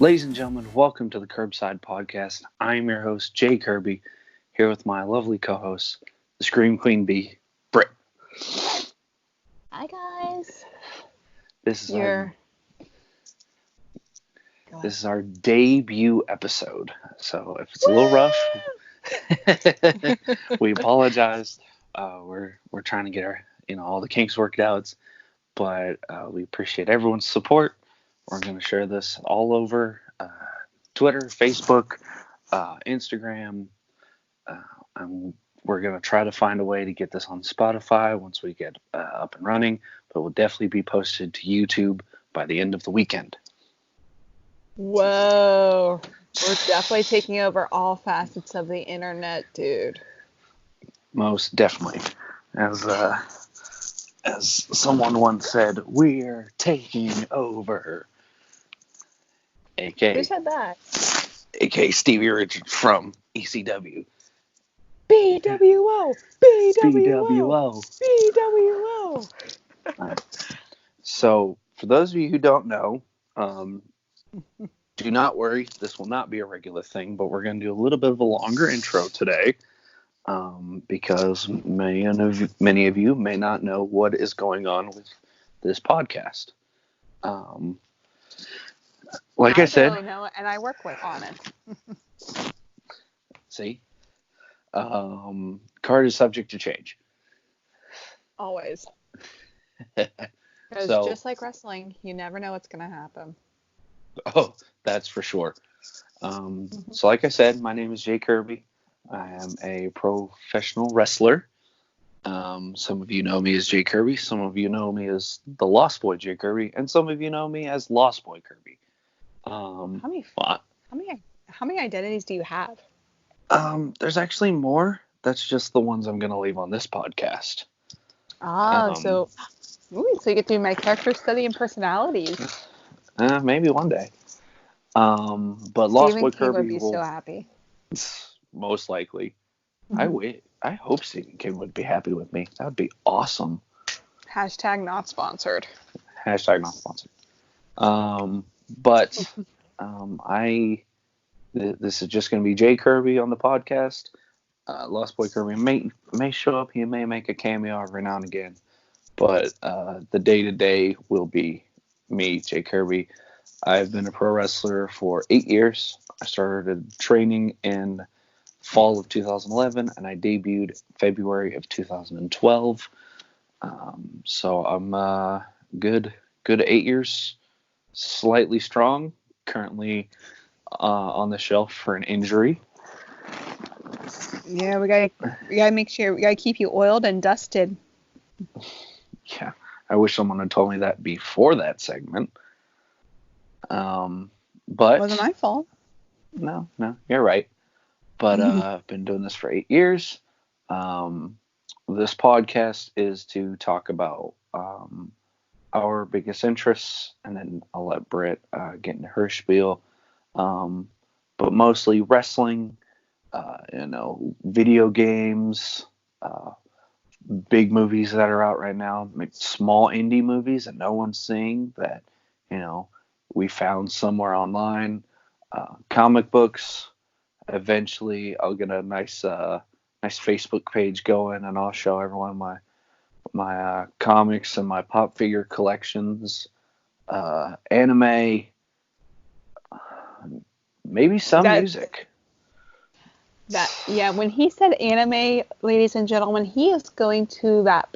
Ladies and gentlemen, welcome to the Curbside Podcast. I'm your host, Jay Kirby, here with my lovely co-host, the Scream Queen Bee, Britt. Hi, guys. This is our debut episode, so if it's a little rough, we apologize. We're trying to get our all the kinks worked out, but we appreciate everyone's support. We're going to share this all over Twitter, Facebook, Instagram. And we're going to try to find a way to get this on Spotify once we get up and running, but will definitely be posted to YouTube by the end of the weekend. Whoa. We're definitely taking over all facets of the internet, dude. Most definitely. As someone once said, we're taking over. Who said that? A.K.A. Stevie Richards from ECW. BWO! BWO! BWO! So, for those of you who don't know, do not worry. This will not be a regular thing, but we're going to do a little bit of a longer intro today because many of you may not know what is going on with this podcast. Like I said, really know it, and I work on it. See, card is subject to change. Always. Because just like wrestling, you never know what's going to happen. Oh, that's for sure. So like I said, my name is Jay Kirby. I am a professional wrestler. Some of you know me as Jay Kirby. Some of you know me as the Lost Boy Jay Kirby. And some of you know me as Lost Boy Kirby. How many identities do you have? There's actually more. That's just the ones I'm going to leave on this podcast. So you get to do my character study and personalities. Maybe one day. But Lost Boy Kirby would be so happy. Most likely. I hope Stephen King would be happy with me. That would be awesome. Hashtag not sponsored. Hashtag not sponsored. But this is just going to be Jay Kirby on the podcast. Lost Boy Kirby may show up. He may make a cameo every now and again. But the day-to-day will be me, Jay Kirby. I've been a pro wrestler for 8 years. I started training in fall of 2011, and I debuted February of 2012. So I'm good 8 years, slightly strong. Currently on the shelf for an injury. Yeah, we gotta make sure we gotta keep you oiled and dusted. Yeah, I wish someone had told me that before that segment. But it wasn't my fault. No, you're right. But I've been doing this for 8 years. This podcast is to talk about our biggest interests, and then I'll let Britt get into her spiel. But mostly wrestling, video games, big movies that are out right now, small indie movies that no one's seeing that, we found somewhere online, comic books. Eventually I'll get a nice Facebook page going, and I'll show everyone my comics and my pop figure collections, anime, maybe some music. When he said anime, ladies and gentlemen, he is going to that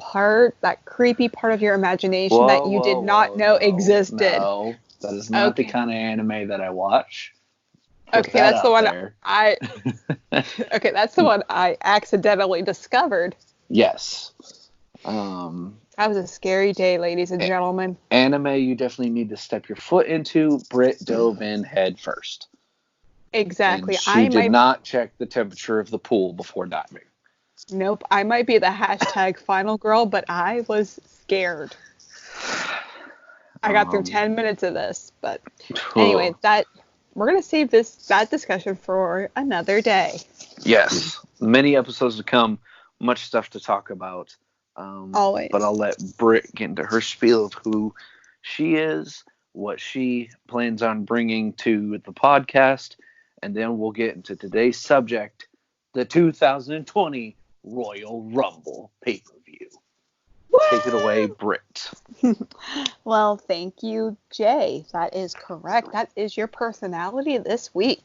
creepy part of your imagination that you did not know existed. No, that is not the kind of anime that I watch. Okay, that's the one that's the one I accidentally discovered. Yes. That was a scary day, ladies and gentlemen. Anime you definitely need to step your foot into. Britt dove in head first. Exactly. And she did not check the temperature of the pool before diving. Nope. I might be the hashtag final girl, but I was scared. I got through 10 minutes of this, but anyway, we're going to save that discussion for another day. Yes. Many episodes to come. Much stuff to talk about. Always. But I'll let Britt get into her spiel of who she is, what she plans on bringing to the podcast, and then we'll get into today's subject, the 2020 Royal Rumble pay-per-view. Take it away, Britt. Well, thank you, Jay. That is correct. That is your personality this week.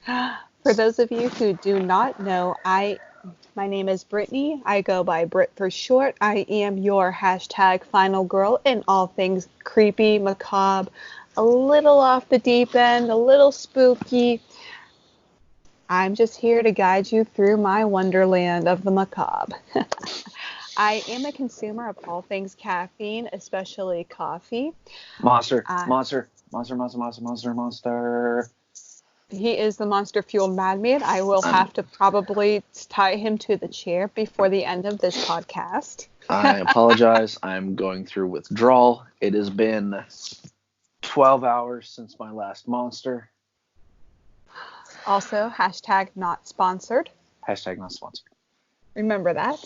For those of you who do not know, my name is Brittany. I go by Britt for short. I am your hashtag final girl in all things creepy, macabre, a little off the deep end, a little spooky. I'm just here to guide you through my wonderland of the macabre. I am a consumer of all things caffeine, especially coffee. Monster. He is the monster-fueled madman. I will have to probably tie him to the chair before the end of this podcast. I apologize. I'm going through withdrawal. It has been 12 hours since my last monster. Also, hashtag not sponsored. Hashtag not sponsored. Remember that.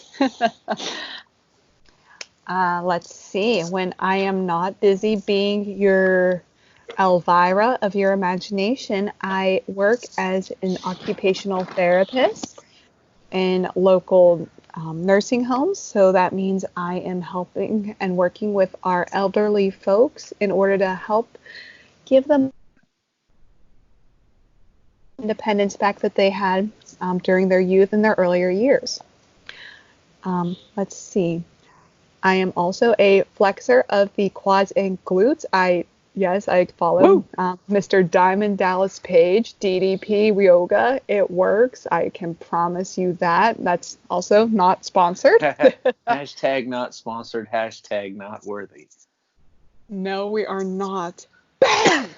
Let's see. When I am not busy being your Elvira of your imagination, I work as an occupational therapist in local nursing homes. So that means I am helping and working with our elderly folks in order to help give them independence back that they had during their youth and their earlier years. Let's see. I am also a flexor of the quads and glutes. I follow Mr. Diamond Dallas Page, DDP Yoga. It works. I can promise you that. That's also not sponsored. Hashtag not sponsored. Hashtag not worthy. No, we are not. Bam!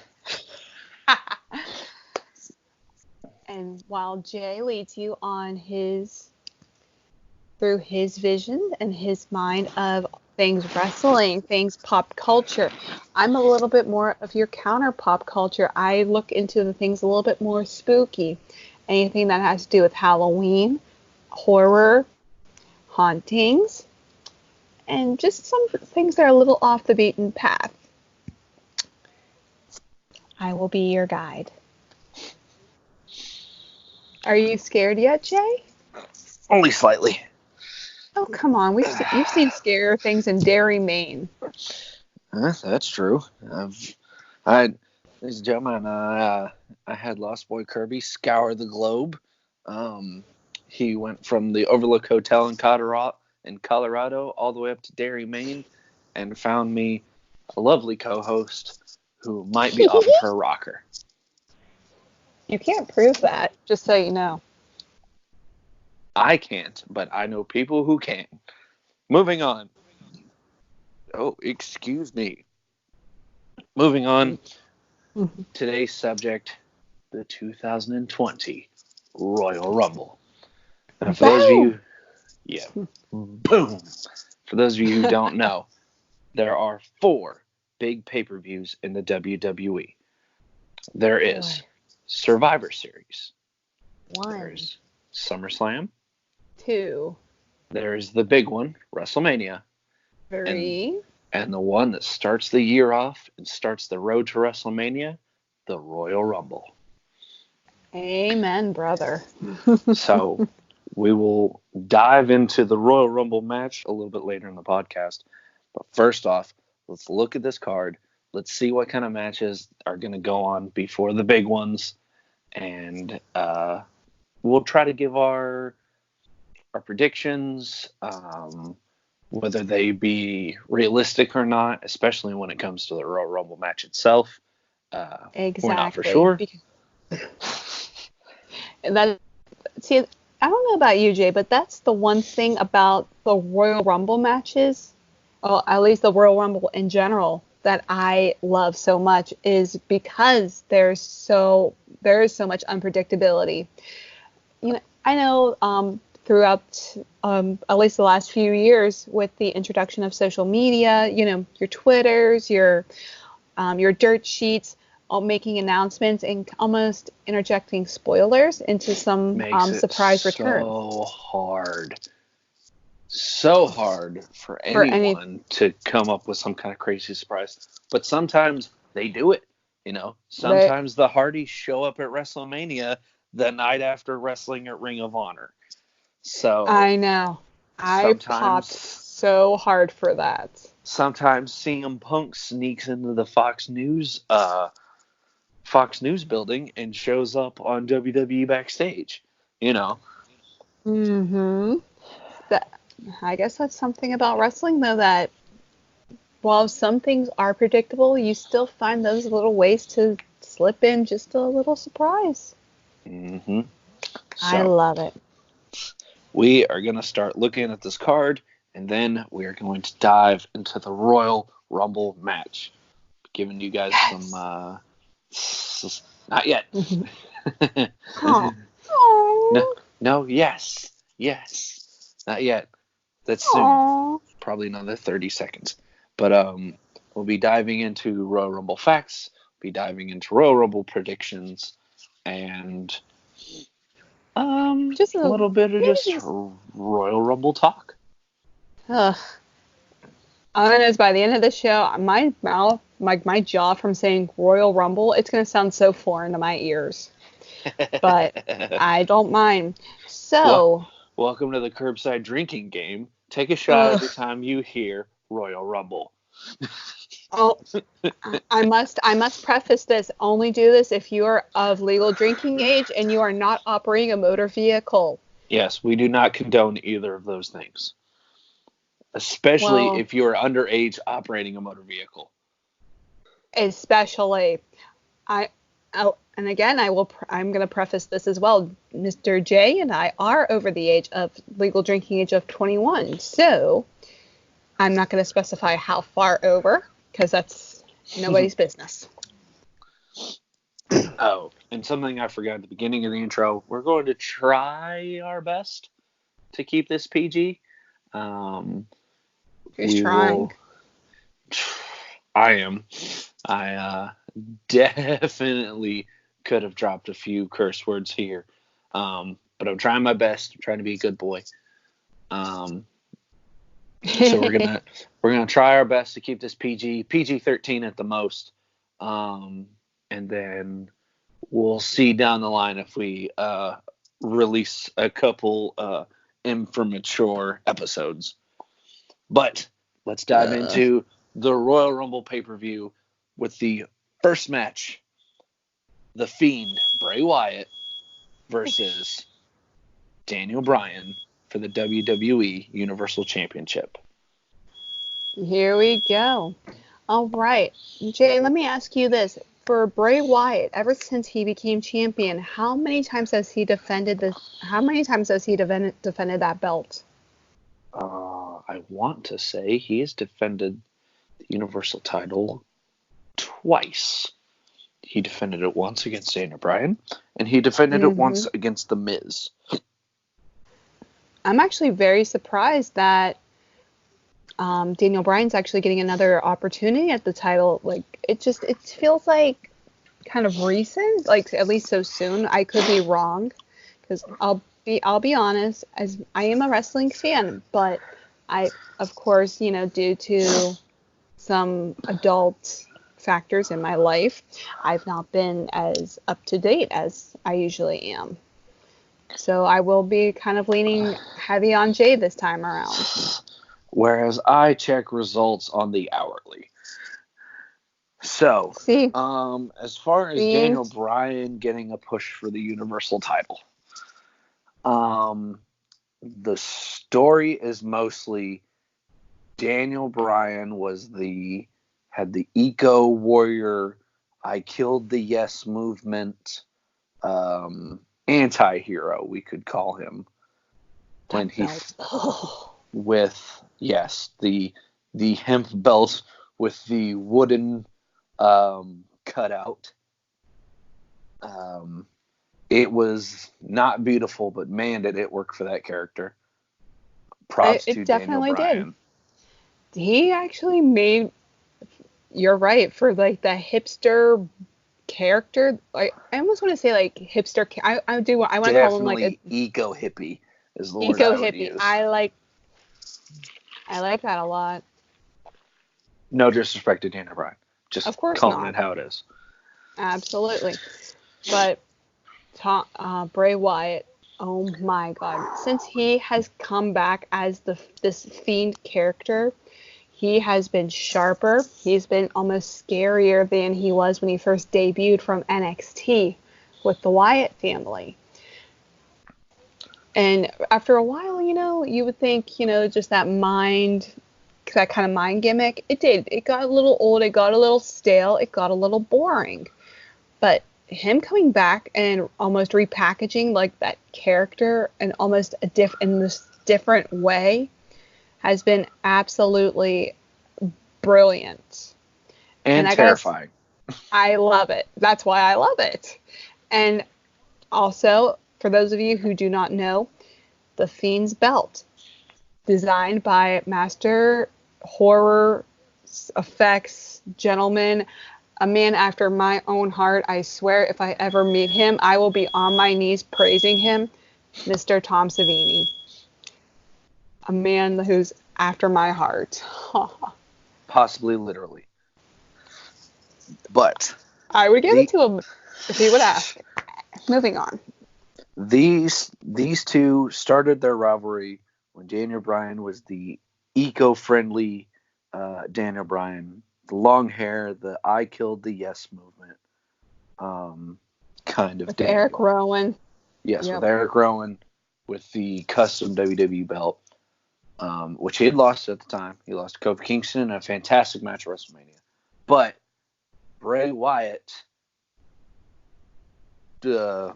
And while Jay leads you on through his vision and his mind of things wrestling, things pop culture, I'm a little bit more of your counter pop culture. I look into the things a little bit more spooky. Anything that has to do with Halloween, horror, hauntings, and just some things that are a little off the beaten path. I will be your guide. Are you scared yet, Jay? Only slightly. Oh, come on. You've seen scarier things in Derry, Maine. That's true. Ladies and gentlemen, I had Lost Boy Kirby scour the globe. He went from the Overlook Hotel in Colorado all the way up to Derry, Maine, and found me a lovely co-host who might be off of her rocker. You can't prove that, just so you know. I can't, but I know people who can. Moving on. Oh, excuse me. Moving on. Today's subject, the 2020 Royal Rumble. Now, for those of you, boom. For those of you who don't know, there are 4 big pay-per-views in the WWE. There is Survivor Series. 1. There's SummerSlam. 2. There's the big one, WrestleMania. 3. And the one that starts the year off and starts the road to WrestleMania, the Royal Rumble. Amen, brother. So we will dive into the Royal Rumble match a little bit later in the podcast. But first off, let's look at this card. Let's see what kind of matches are going to go on before the big ones. And we'll try to give our predictions, whether they be realistic or not, especially when it comes to the Royal Rumble match itself. Exactly. We're not for sure. See, I don't know about you, Jay, but that's the one thing about the Royal Rumble matches, or at least the Royal Rumble in general, that I love so much, is because there is so much unpredictability. You know, I know throughout at least the last few years with the introduction of social media, you know, your Twitters, your dirt sheets, all making announcements and almost interjecting spoilers into some surprise return. So hard so hard for For any, anyone to come up with some kind of crazy surprise. But sometimes they do it. they, Sometimes the Hardys show up at WrestleMania the night after wrestling at Ring of Honor. So I know. I popped sometimes so hard for that. CM Punk sneaks into the Fox News building and shows up on WWE backstage. Mm-hmm. That, I guess that's something about wrestling, though, that while some things are predictable, you still find those little ways to slip in just a little surprise. Mm-hmm. I So love it. we are going to start looking at this card, and then we are going to dive into the Royal Rumble match. Giving you guys some, not yet. Oh. No, yes, not yet. That's soon. Aww. Probably another 30 seconds. But we'll be diving into Royal Rumble facts, be diving into Royal Rumble predictions, and Just a little bit of just Royal Rumble talk. Ugh. All I know is by the end of the show, my mouth, my jaw from saying Royal Rumble, it's going to sound so foreign to my ears. But I don't mind. So. Welcome to the curbside drinking game. Take a shot every time you hear Royal Rumble. Oh, I must preface this. Only do this if you are of legal drinking age and you are not operating a motor vehicle. Yes, we do not condone either of those things. Especially if you are underage operating a motor vehicle. Especially. And again, I'm going to preface this as well. Mr. J and I are over the age of legal drinking age of 21. So I'm not going to specify how far over because that's nobody's business. Oh, and something I forgot at the beginning of the intro. We're going to try our best to keep this PG. Who's trying? I am. I definitely could have dropped a few curse words here. But I'm trying my best. I'm trying to be a good boy. So we're gonna try our best to keep this PG-13 at the most. And then we'll see down the line if we release a couple immature episodes. But let's dive into the Royal Rumble pay-per-view with the first match. The Fiend, Bray Wyatt, versus Daniel Bryan for the WWE Universal Championship. Here we go. All right. Jay, let me ask you this. For Bray Wyatt, ever since he became champion, how many times has he defended that belt? I want to say he has defended the Universal title twice. He defended it once against Daniel Bryan, and he defended it once against The Miz. I'm actually very surprised that Daniel Bryan's actually getting another opportunity at the title. Like, it feels like kind of recent, like at least so soon. I could be wrong, because I'll be honest, as I am a wrestling fan, but I, of course, due to some adult factors in my life, I've not been as up to date as I usually am. So I will be kind of leaning heavy on Jay this time around. Whereas I check results on the hourly. So, as far as Daniel Bryan getting a push for the Universal title, the story is mostly Daniel Bryan had the eco warrior, I killed the yes movement, anti-hero, we could call him, when he with the hemp belt with the wooden cutout. It was not beautiful, but man, did it work for that character. Props to Daniel Bryan. Did. He actually made. You're right, for like the hipster character. I almost want to say like hipster. I want to call him like eco hippie is the word eco I would hippie. use. I like. I like that a lot. No disrespect to Daniel Bryan. Just Of course calling not. it how it is. Absolutely. But Bray Wyatt, oh my God. Since he has come back as this Fiend character, he has been sharper. He's been almost scarier than he was when he first debuted from NXT with the Wyatt family. And after a while, you would think, just that kind of mind gimmick. It did. It got a little old. It got a little stale. It got a little boring. But him coming back and almost repackaging like that character and almost in this different way has been absolutely brilliant. And terrifying. I love it. That's why I love it. And also, for those of you who do not know, the Fiend's belt, designed by master horror effects gentleman, a man after my own heart. I swear, if I ever meet him, I will be on my knees praising him, Mr. Tom Savini. A man who's after my heart. Possibly literally. But I would give it to him if he would ask. Moving on. These two started their rivalry when Daniel Bryan was the eco-friendly Daniel Bryan, the long hair, the I killed the yes movement, kind of with Daniel. Eric Rowan. Yes, yep. With Eric Rowan, with the custom WWE belt, which he had lost at the time. He lost to Kofi Kingston in a fantastic match at WrestleMania. But Bray Wyatt, I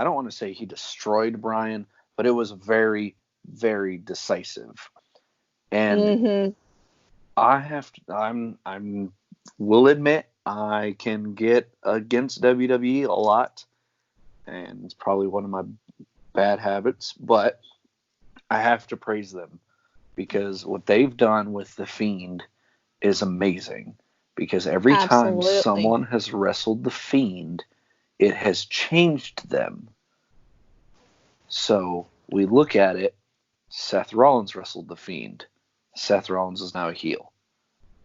don't want to say he destroyed Bryan, but it was very, very decisive. And will admit I can get against WWE a lot, and it's probably one of my bad habits, but I have to praise them because what they've done with the Fiend is amazing. Because every time someone has wrestled the Fiend, it has changed them. So we look at it. Seth Rollins wrestled the Fiend. Seth Rollins is now a heel.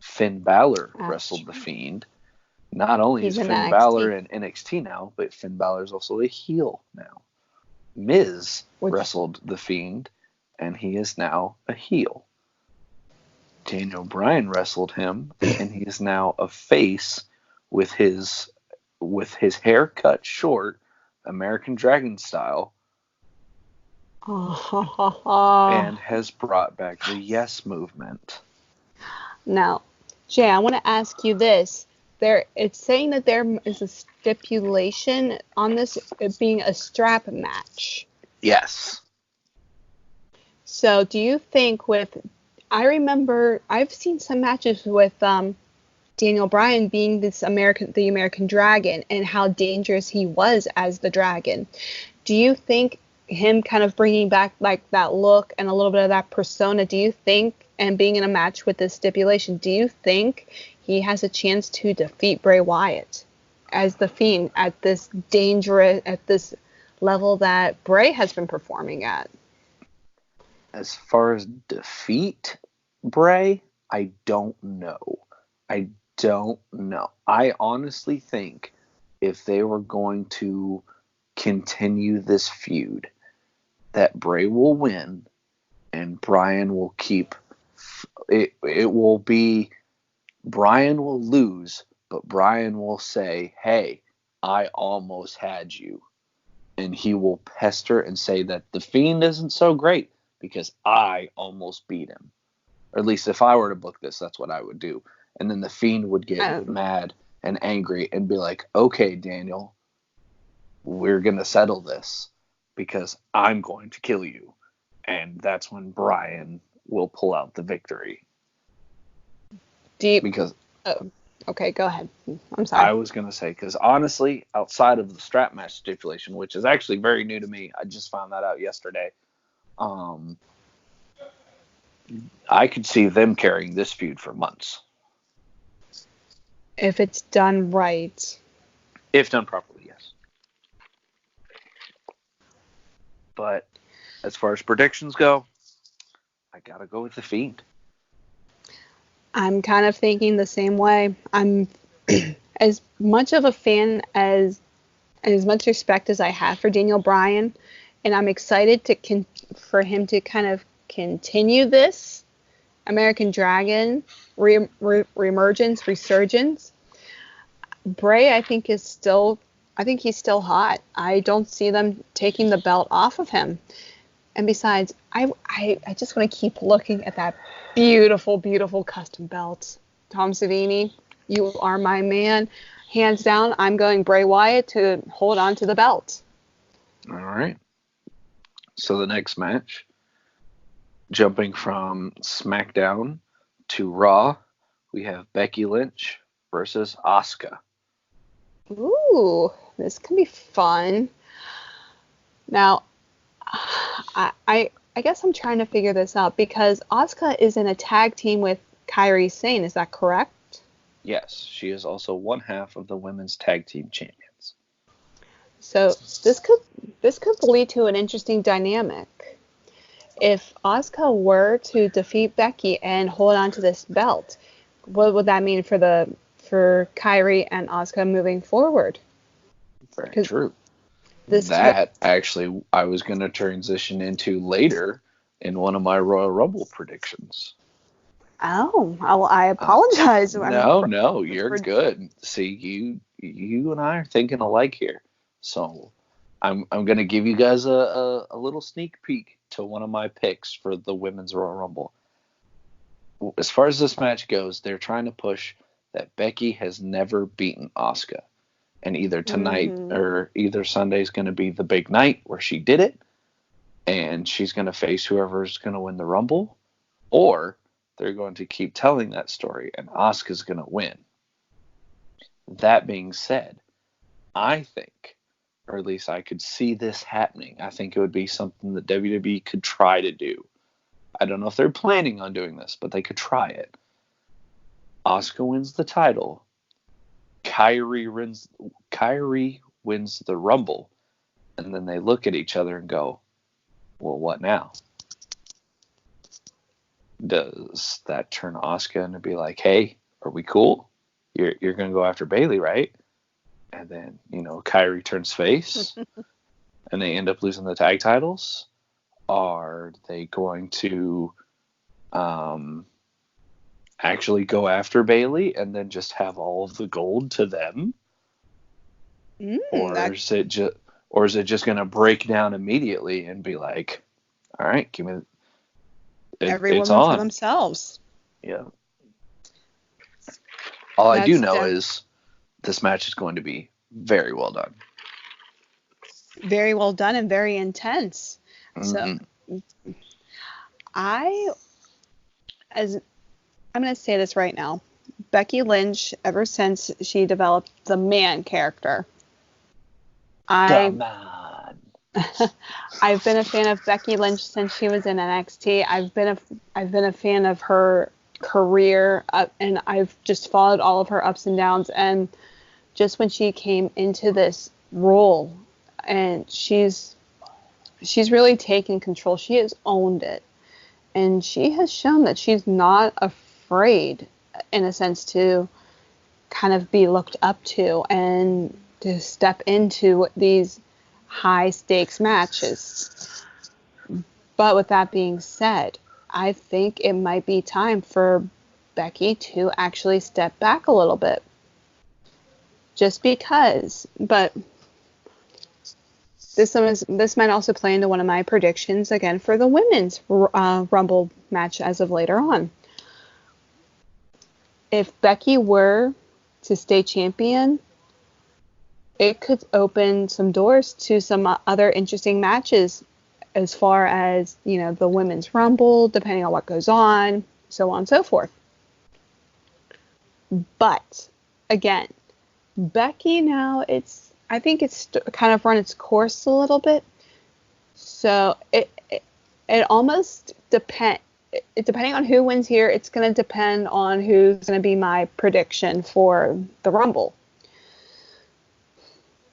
Finn Balor wrestled the Fiend. Not only is Finn Balor in NXT now, but Finn Balor is also a heel now. Miz wrestled the Fiend, and he is now a heel. Daniel Bryan wrestled him, and he is now a face with his hair cut short, American Dragon style, and has brought back the Yes movement. Now, Jay, I want to ask you this. It's saying that there is a stipulation on this being a strap match. Yes. So do you think I remember I've seen some matches with Daniel Bryan being the American Dragon and how dangerous he was as the Dragon. Do you think him kind of bringing back like that look and a little bit of that persona, do you think, and being in a match with this stipulation, do you think he has a chance to defeat Bray Wyatt as the Fiend at this level that Bray has been performing at? As far as defeat Bray, I don't know. I honestly think if they were going to continue this feud, that Bray will win and Bryan will keep it. It will be Bryan will lose, but Bryan will say, "Hey, I almost had you." And he will pester and say that the Fiend isn't so great because I almost beat him. Or at least if I were to book this, that's what I would do. And then the Fiend would get mad and angry and be like, "Okay, Daniel, we're going to settle this because I'm going to kill you." And that's when Bryan will pull out the victory. Okay, go ahead. I'm sorry. I was going to say, because honestly, outside of the strap match stipulation, which is actually very new to me, I just found that out yesterday, I could see them carrying this feud for months. If it's done right. If done properly, yes. But as far as predictions go, I gotta go with the Fiend. I'm kind of thinking the same way. I'm as much of a fan as much respect as I have for Daniel Bryan, and I'm excited for him to kind of continue this American Dragon resurgence. Bray, I think he's still hot. I don't see them taking the belt off of him. And besides, I just want to keep looking at that beautiful, beautiful custom belt. Tom Savini, you are my man. Hands down, I'm going Bray Wyatt to hold on to the belt. All right. So the next match, jumping from SmackDown to Raw, we have Becky Lynch versus Asuka. Ooh, this can be fun. Now, I guess I'm trying to figure this out because Asuka is in a tag team with Kairi Sane. Is that correct? Yes, she is also one half of the women's tag team champions. So this could lead to an interesting dynamic. If Asuka were to defeat Becky and hold on to this belt, what would that mean for Kairi and Asuka moving forward? Very true. Actually, I was going to transition into later in one of my Royal Rumble predictions. Oh, I apologize. No, you're good. See, you and I are thinking alike here. So I'm going to give you guys a little sneak peek to one of my picks for the Women's Royal Rumble. As far as this match goes, they're trying to push that Becky has never beaten Asuka. And either tonight or either Sunday is going to be the big night where she did it. And she's going to face whoever's going to win the Rumble. Or they're going to keep telling that story and Asuka's going to win. That being said, I think, or at least I could see this happening. I think it would be something that WWE could try to do. I don't know if they're planning on doing this, but they could try it. Asuka wins the title. Kairi wins the Rumble, and then they look at each other and go, well, what now? Does that turn Asuka into be like, hey, are we cool? You're going to go after Bayley, right? And then, Kairi turns face, and they end up losing the tag titles? Are they going to actually go after Bayley and then just have all of the gold to them? Or is it just going to break down immediately and be like, all right, give me every woman for themselves. Yeah. All I do know is this match is going to be very well done. Very well done and very intense. So I'm going to say this right now. Becky Lynch, ever since she developed the man character, I've been a fan of Becky Lynch since she was in NXT. I've been a fan of her career, and I've just followed all of her ups and downs. And just when she came into this role, and she's really taken control. She has owned it, and she has shown that she's not afraid, in a sense, to kind of be looked up to and to step into these high stakes matches. But with that being said, I think it might be time for Becky to actually step back a little bit. Just because. But this might also play into one of my predictions again for the women's Rumble match as of later on. If Becky were to stay champion, it could open some doors to some other interesting matches as far as, the women's Rumble, depending on what goes on, so on and so forth. But, again, Becky now, I think it's kind of run its course a little bit. So it almost depends. Depending on who wins here, it's going to depend on who's going to be my prediction for the Rumble.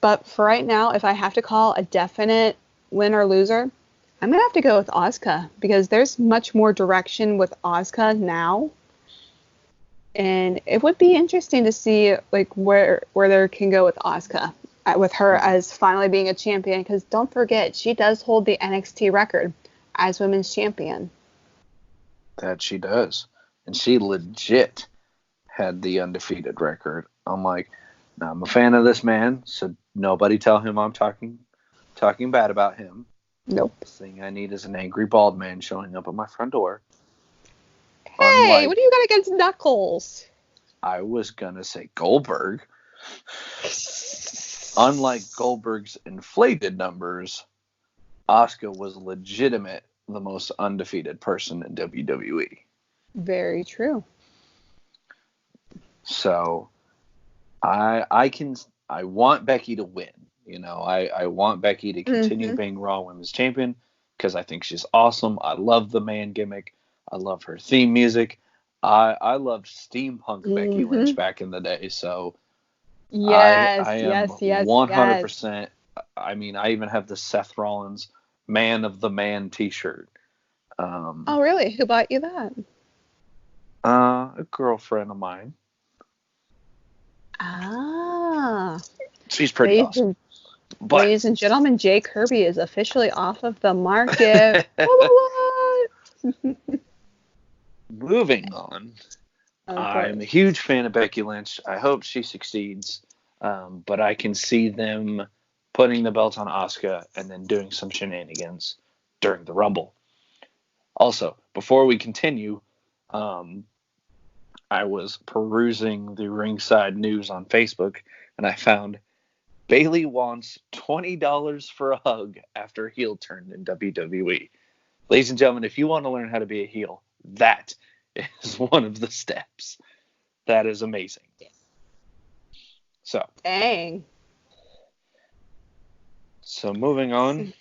But for right now, if I have to call a definite win or loser, I'm gonna have to go with Asuka because there's much more direction with Asuka now, and it would be interesting to see like where they can go with Asuka with her as finally being a champion. Because don't forget, she does hold the NXT record as women's champion. That she does, and she legit had the undefeated record. I'm like, now I'm a fan of this man, so nobody tell him I'm talking bad about him. Nope. The thing I need is an angry bald man showing up at my front door. Hey, what do you got against Knuckles? I was gonna say Goldberg. Unlike Goldberg's inflated numbers, Asuka was legitimate the most undefeated person in WWE. Very true. So I want Becky to win. You know, I want Becky to continue being Raw Women's Champion because I think she's awesome. I love the man gimmick. I love her theme music. I loved steampunk Becky Lynch back in the day. So yes, I am 100%. I mean, I even have the Seth Rollins Man of the Man T-shirt. Oh, really? Who bought you that? A girlfriend of mine. Ah. She's pretty awesome. Ladies and gentlemen, Jay Kirby is officially off of the market. What? Moving on. I'm a huge fan of Becky Lynch. I hope she succeeds. But I can see them putting the belt on Asuka and then doing some shenanigans during the Rumble. Also, before we continue, I was perusing the ringside news on Facebook, and I found Bayley wants $20 for a hug after heel turn in WWE. Ladies and gentlemen, if you want to learn how to be a heel, that is one of the steps. That is amazing. So. Dang. So moving on.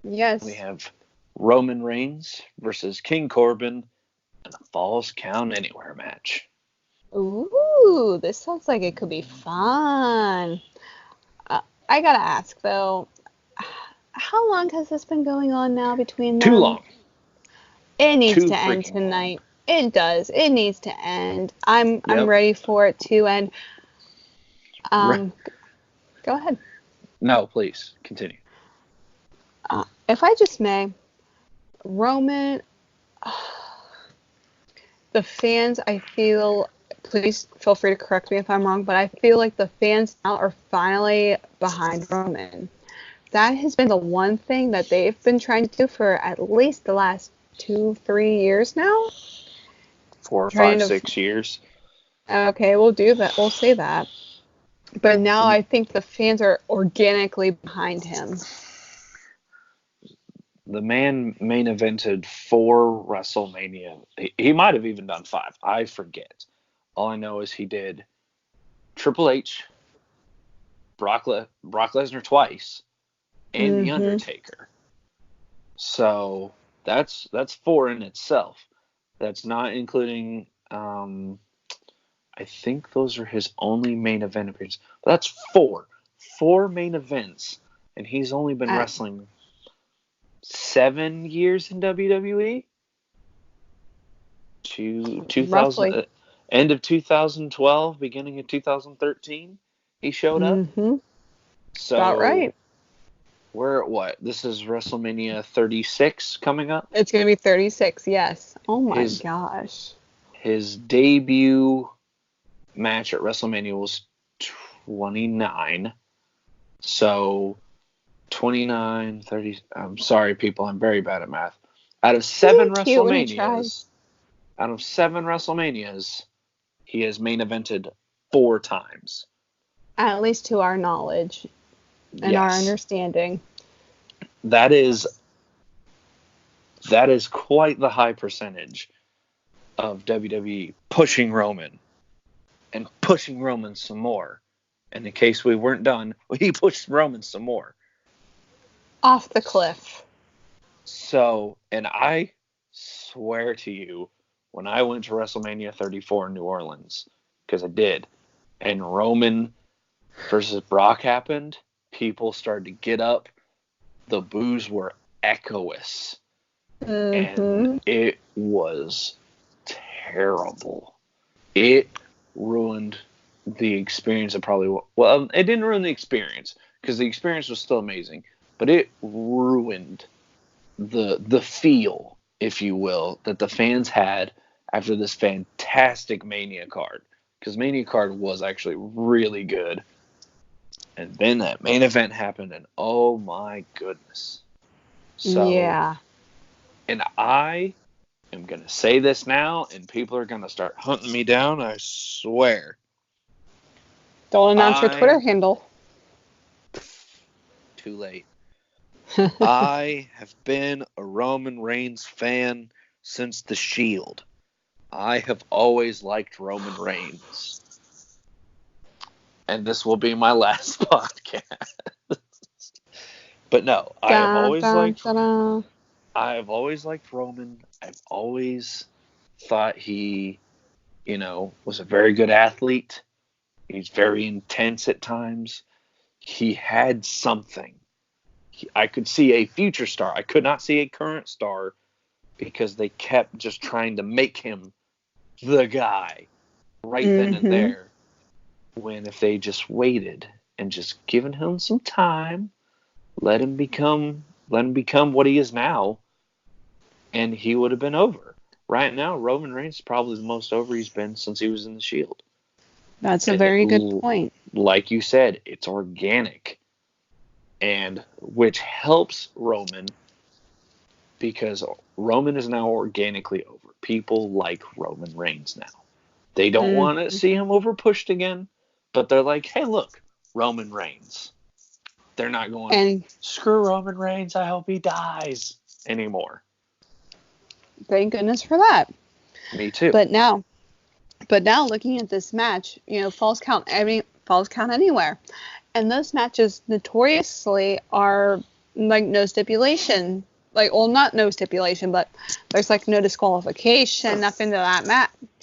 Yes. We have Roman Reigns versus King Corbin in a Falls Count Anywhere match. Ooh, this sounds like it could be fun. I gotta ask though, how long has this been going on now between them? Too long. It needs to end tonight. Long. It does. It needs to end. I'm ready for it to end. Go ahead. No, please continue. If I just may, Roman, the fans, I feel, please feel free to correct me if I'm wrong, but I feel like the fans now are finally behind Roman. That has been the one thing that they've been trying to do for at least the last 2-3 years now. 4, 5, 6 years. Okay, we'll do that. We'll say that. But now I think the fans are organically behind him. The man main evented 4 WrestleMania. He might have even done 5. I forget. All I know is he did Triple H, Brock Lesnar twice, and The Undertaker. So that's 4 in itself. That's not including. I think those are his only main event appearances. That's 4 main events, and he's only been wrestling 7 years in WWE. 2000, end of 2012, beginning of 2013, he showed up. So about right. We're at what? This is WrestleMania 36 coming up? It's going to be 36, yes. Oh my gosh. His debut match at WrestleMania was 29. So 29, 30. I'm sorry, people. I'm very bad at math. Out of 7 WrestleManias, he has main evented 4 times. At least to our knowledge and our understanding. That is quite the high percentage of WWE pushing Roman and pushing Roman some more. And in case we weren't done, he pushed Roman some more. Off the cliff. So, and I swear to you, when I went to WrestleMania 34 in New Orleans, because I did, and Roman versus Brock happened, people started to get up. The boos were echoous. Mm-hmm. And it was terrible. It ruined the experience of probably, well, it didn't ruin the experience because the experience was still amazing, but it ruined the feel, if you will, that the fans had after this fantastic Mania card, because Mania card was actually really good. And then that main event happened, and oh my goodness. So, Yeah. and I am going to say this now, and people are going to start hunting me down, I swear. Don't announce your Twitter handle. Too late. I have been a Roman Reigns fan since The Shield. I have always liked Roman Reigns. And this will be my last podcast. But no, I have always liked Roman. I've always thought he, was a very good athlete. He's very intense at times. He had something. I could see a future star. I could not see a current star because they kept just trying to make him the guy right then and there. When if they just waited and just given him some time, let him become what he is now, and he would have been over. Right now, Roman Reigns is probably the most over he's been since he was in the Shield. That's a very good point. Like you said, it's organic. And which helps Roman because Roman is now organically over. People like Roman Reigns now. They don't want to see him over pushed again, but they're like, hey, look, Roman Reigns. They're not going, screw Roman Reigns, I hope he dies anymore. Thank goodness for that. Me too. But now looking at this match, falls count anywhere. And those matches notoriously are like no stipulation. Like, well, not no stipulation, but there's like no disqualification, nothing to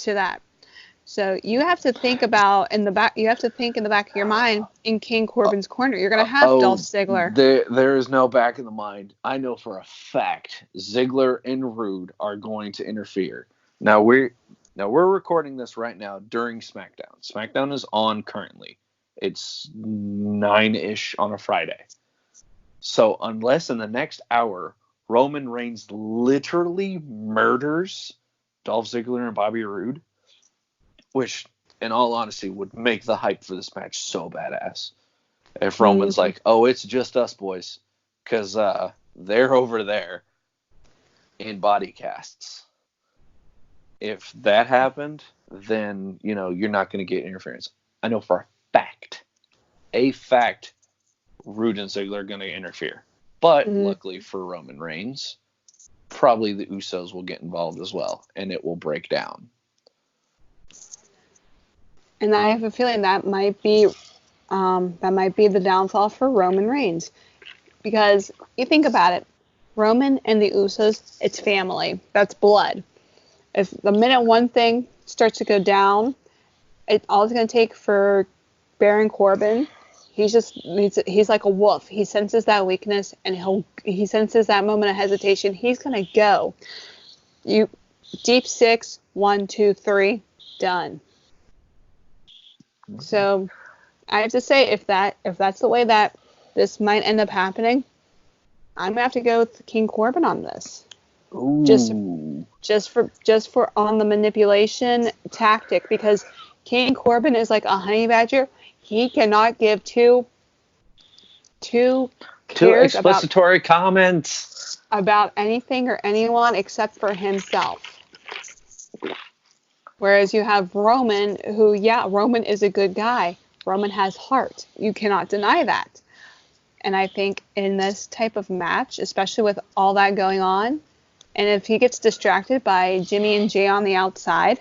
that. So you have to think about in the back of your mind in King Corbin's corner. You're gonna have Dolph Ziggler. There is no back in the mind. I know for a fact Ziggler and Rude are going to interfere. Now we're recording this right now during SmackDown. SmackDown is on currently. It's 9-ish on a Friday. So unless in the next hour Roman Reigns literally murders Dolph Ziggler and Bobby Roode, which in all honesty would make the hype for this match so badass. If Roman's like, oh, it's just us boys, because they're over there in body casts. If that happened, then, you're not going to get interference. I know for a fact, Roode and Ziggler are going to interfere. But luckily for Roman Reigns, probably the Usos will get involved as well, and it will break down. And I have a feeling that might be the downfall for Roman Reigns. Because you think about it, Roman and the Usos, it's family. That's blood. If the minute one thing starts to go down, all it's going to take for Baron Corbin, he's like a wolf. He senses that weakness, and he senses that moment of hesitation. He's going to go. You deep 6, 1, 2, 3, done. So I have to say, if that's the way that this might end up happening, I'm gonna have to go with King Corbin on this. Ooh. Just for on the manipulation tactic, because King Corbin is like a honey badger. He cannot give two explanatory comments about anything or anyone except for himself. Whereas you have Roman, Roman is a good guy. Roman has heart. You cannot deny that. And I think in this type of match, especially with all that going on, and if he gets distracted by Jimmy and Jay on the outside,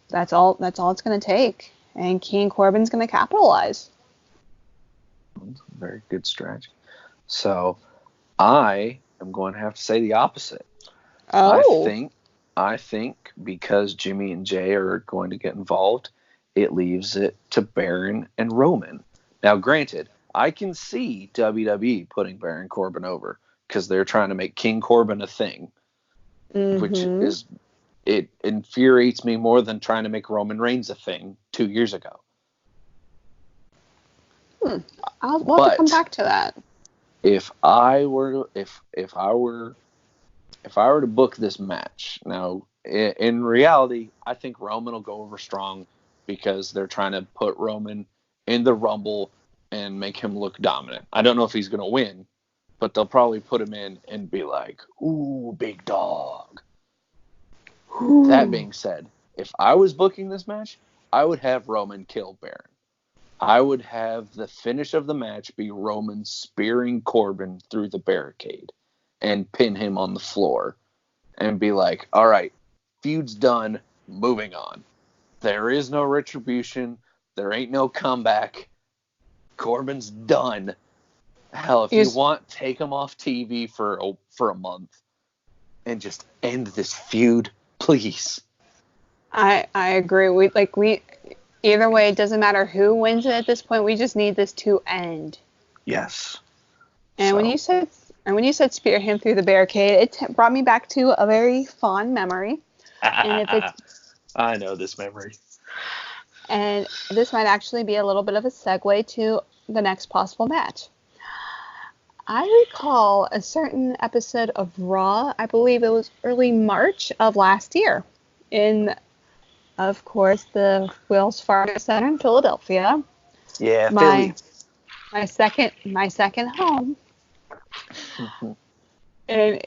that's all it's going to take. And King Corbin's going to capitalize. Very good strategy. So I am going to have to say the opposite. Oh. I think because Jimmy and Jay are going to get involved, it leaves it to Baron and Roman. Now, granted, I can see WWE putting Baron Corbin over because they're trying to make King Corbin a thing, which Mm-hmm. it infuriates me more than trying to make Roman Reigns a thing 2 years ago. We'll have to come back to that. If I were to book this match now, in reality, I think Roman will go over strong because they're trying to put Roman in the Rumble and make him look dominant. I don't know if he's going to win, but they'll probably put him in and be like, "Ooh, big dog." Ooh. That being said, if I was booking this match, I would have Roman kill Baron. I would have the finish of the match be Roman spearing Corbin through the barricade and pin him on the floor and be like, all right, feud's done, moving on. There is no retribution. There ain't no comeback. Corbin's done. Hell, if you want, take him off TV for a month and just end this feud, please. I agree. Either way, it doesn't matter who wins it at this point. We just need this to end. Yes. And when you said spear him through the barricade, it brought me back to a very fond memory. And if it's I know this memory. And this might actually be a little bit of a segue to the next possible match. I recall a certain episode of Raw, I believe it was early March of last year, in, of course, the Wells Fargo Center in Philadelphia. Yeah, Philly. My second home. And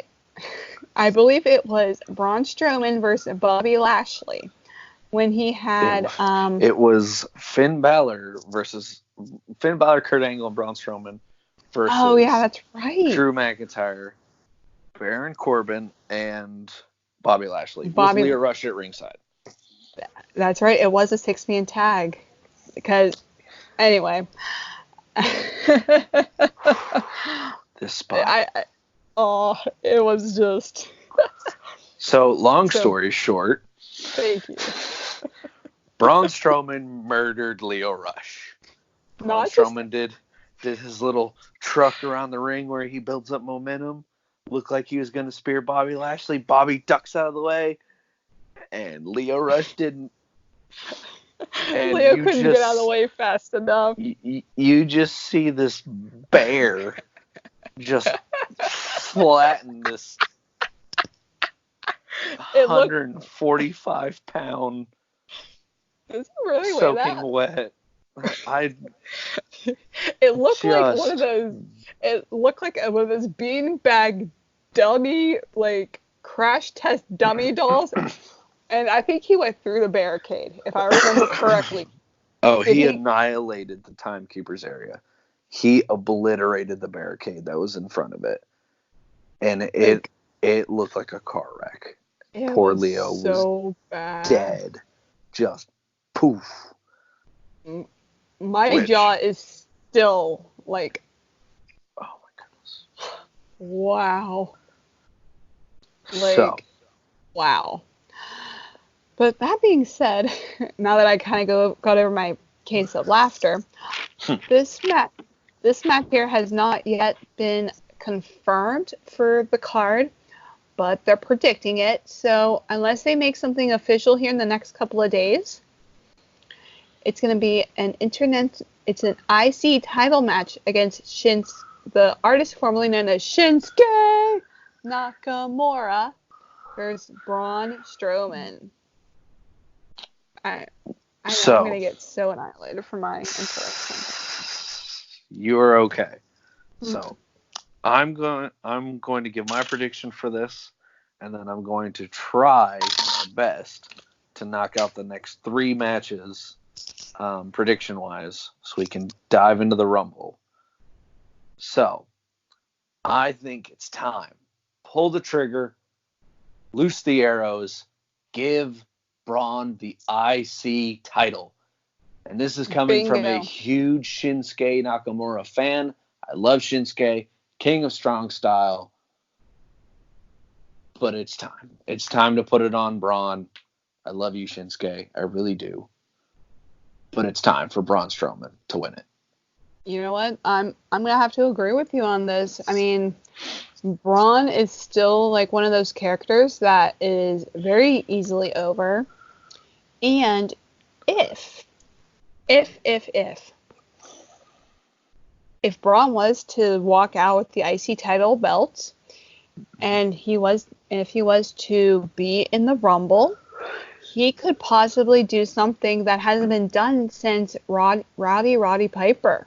I believe it was Braun Strowman versus Bobby Lashley. When he had it was Finn Balor, Kurt Angle, and Braun Strowman versus that's right. Drew McIntyre, Baron Corbin, and Bobby Lashley with Lio Rush at ringside. That's right. It was a 6-man tag. Because anyway, this spot. It was just. So long story short. Thank you. Braun Strowman murdered Lio Rush. Braun Strowman did his little truck around the ring where he builds up momentum. Looked like he was going to spear Bobby Lashley. Bobby ducks out of the way. And Lio Rush didn't. And Lio couldn't get out of the way fast enough. You just see this bear just flatten this 145-pound soaking wet. It looked like one of those. It looked like one of those beanbag dummy, like crash test dummy dolls. And I think he went through the barricade, if I remember correctly. Oh, he annihilated the timekeeper's area. He obliterated the barricade that was in front of it, and it looked like a car wreck. Poor Lio was dead. Just poof. My jaw is still like. Oh my goodness. Wow. Wow. But that being said, now that I kind of got over my case of laughter, this match here has not yet been confirmed for the card, but they're predicting it. So unless they make something official here in the next couple of days, it's going to be an IC title match against the artist formerly known as Shinsuke Nakamura versus Braun Strowman. I'm going to get so annihilated for my introduction. You're okay. So I'm going to give my prediction for this, and then I'm going to try my best to knock out the next 3 matches prediction-wise, so we can dive into the Rumble. So I think it's time. Pull the trigger, loose the arrows, give Braun the IC title. And this is coming from a huge Shinsuke Nakamura fan. I love Shinsuke, king of strong style. But it's time. It's time to put it on Braun. I love you, Shinsuke. I really do. But it's time for Braun Strowman to win it. You know what? I'm going to have to agree with you on this. I mean, Braun is still like one of those characters that is very easily over. And if Braun was to walk out with the IC title belt, and if he was to be in the Rumble, he could possibly do something that hasn't been done since Roddy Piper.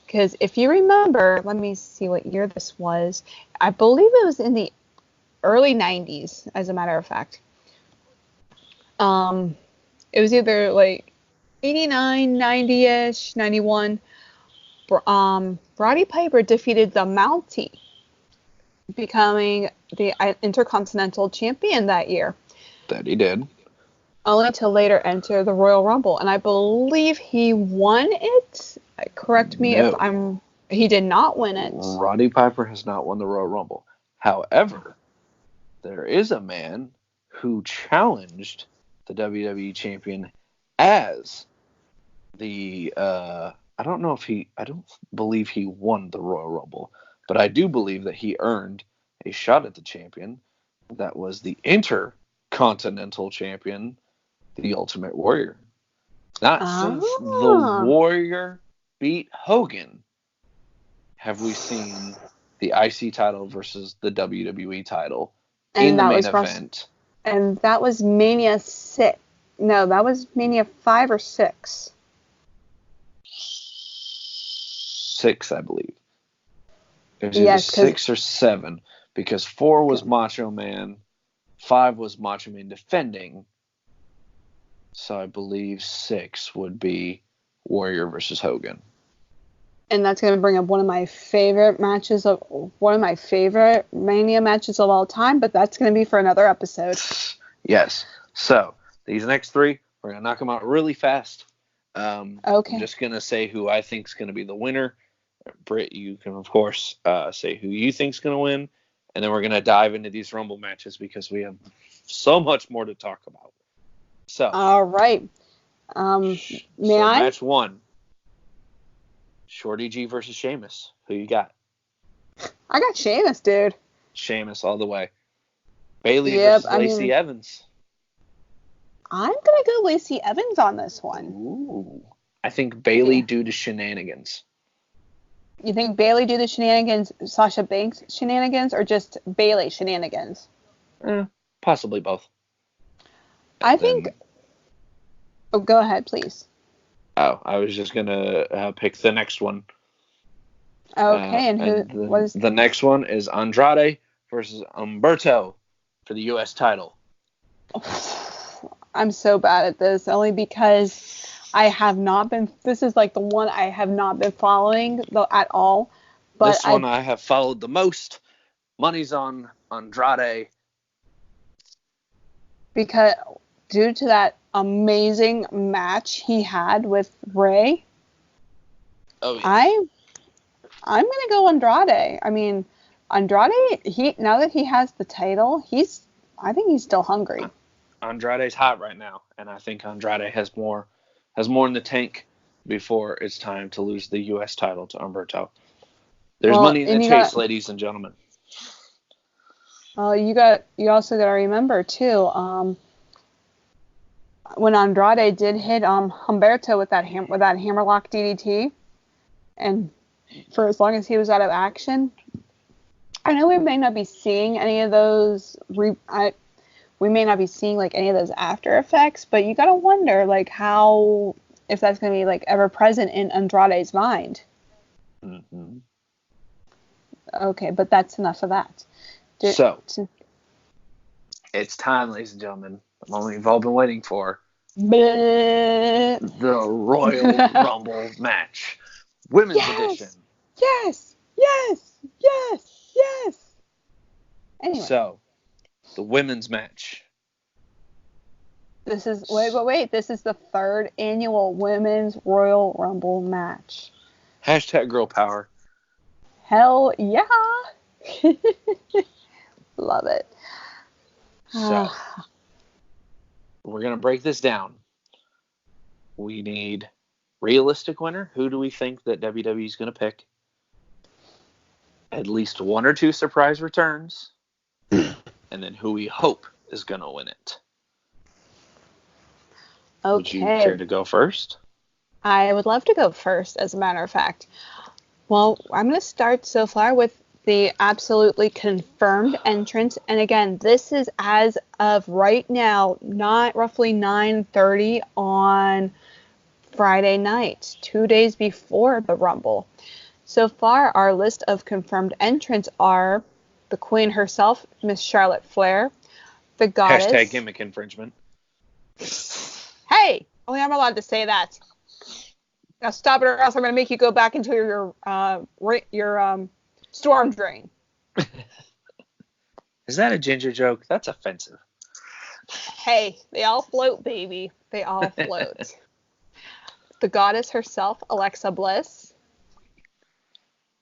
Because if you remember, let me see what year this was. I believe it was in the early 90s, as a matter of fact. It was either like 89, 90-ish, 91. Roddy Piper defeated the Mountie, becoming the Intercontinental Champion that year. That he did. Only to later enter the Royal Rumble. And I believe he won it. Correct me if I'm... He did not win it. Roddy Piper has not won the Royal Rumble. However, there is a man who challenged the WWE champion as the... I don't believe he won the Royal Rumble, but I do believe that he earned a shot at the champion. That was the Intercontinental Champion, the Ultimate Warrior. Not since the Warrior beat Hogan have we seen the IC title versus the WWE title in the main event. And that was Mania 6. No, that was Mania 5 or 6. 6, I believe. It was either 6 or 7, because 4 was Macho Man, 5 was Macho Man defending. So I believe 6 would be Warrior versus Hogan. And that's going to bring up one of my favorite Mania matches of all time, but that's going to be for another episode. Yes. So these next 3, we're going to knock them out really fast. Okay. I'm just going to say who I think is going to be the winner. Britt, you can, of course, say who you think is going to win. And then we're going to dive into these Rumble matches because we have so much more to talk about. So. All right. May I? Match 1. Shorty G versus Sheamus. Who you got? I got Sheamus, dude. Sheamus all the way. Bayley versus Lacey Evans. I'm going to go Lacey Evans on this one. Ooh. I think Bayley due to shenanigans. You think Bayley due to shenanigans, Sasha Banks shenanigans, or just Bayley shenanigans? Possibly both. I think... Oh, go ahead, please. Oh, I was just going to pick the next one. Okay, and was... The next one is Andrade versus Humberto for the U.S. title. I'm so bad at this, only because I have not been... This is like the one I have not been following at all. But this one I have followed the most. Money's on Andrade. Because due to that amazing match he had with Ray, I'm gonna go Andrade. I mean, Andrade, now that he has the title, I think he's still hungry. Andrade's hot right now, and I think Andrade has more in the tank before it's time to lose the U.S. title to Humberto. There's money in the chase, ladies and gentlemen. You also got to remember too, when Andrade did hit Humberto with that hammerlock DDT, and for as long as he was out of action, I know we may not be seeing any of those. We may not be seeing like any of those after effects, but you gotta wonder like how, if that's gonna be like ever present in Andrade's mind. Mm-hmm. Okay, but that's enough of that. It's time, ladies and gentlemen. The moment you've all been waiting for. The Royal Rumble match. Women's edition. Yes. Anyway. So, the women's match. This is wait. This is the 3rd annual Women's Royal Rumble match. # girl power. Hell yeah. Love it. So, we're going to break this down. We need realistic winner. Who do we think that WWE is going to pick? at least one or two surprise returns, and then who we hope is going to win it. Okay. Would you care to go first? I would love to go first, as a matter of fact. Well, I'm going to start so far with the absolutely confirmed entrance. And again, this is as of right now, not roughly 9:30 on Friday night, 2 days before the Rumble. So far, our list of confirmed entrants are the Queen herself, Miss Charlotte Flair, the Goddess. Hashtag gimmick infringement. Hey, only I'm allowed to say that. Now stop it, or else I'm going to make you go back into your storm drain. Is that a ginger joke? That's offensive. Hey, they all float, baby. They all float. The Goddess herself, Alexa Bliss.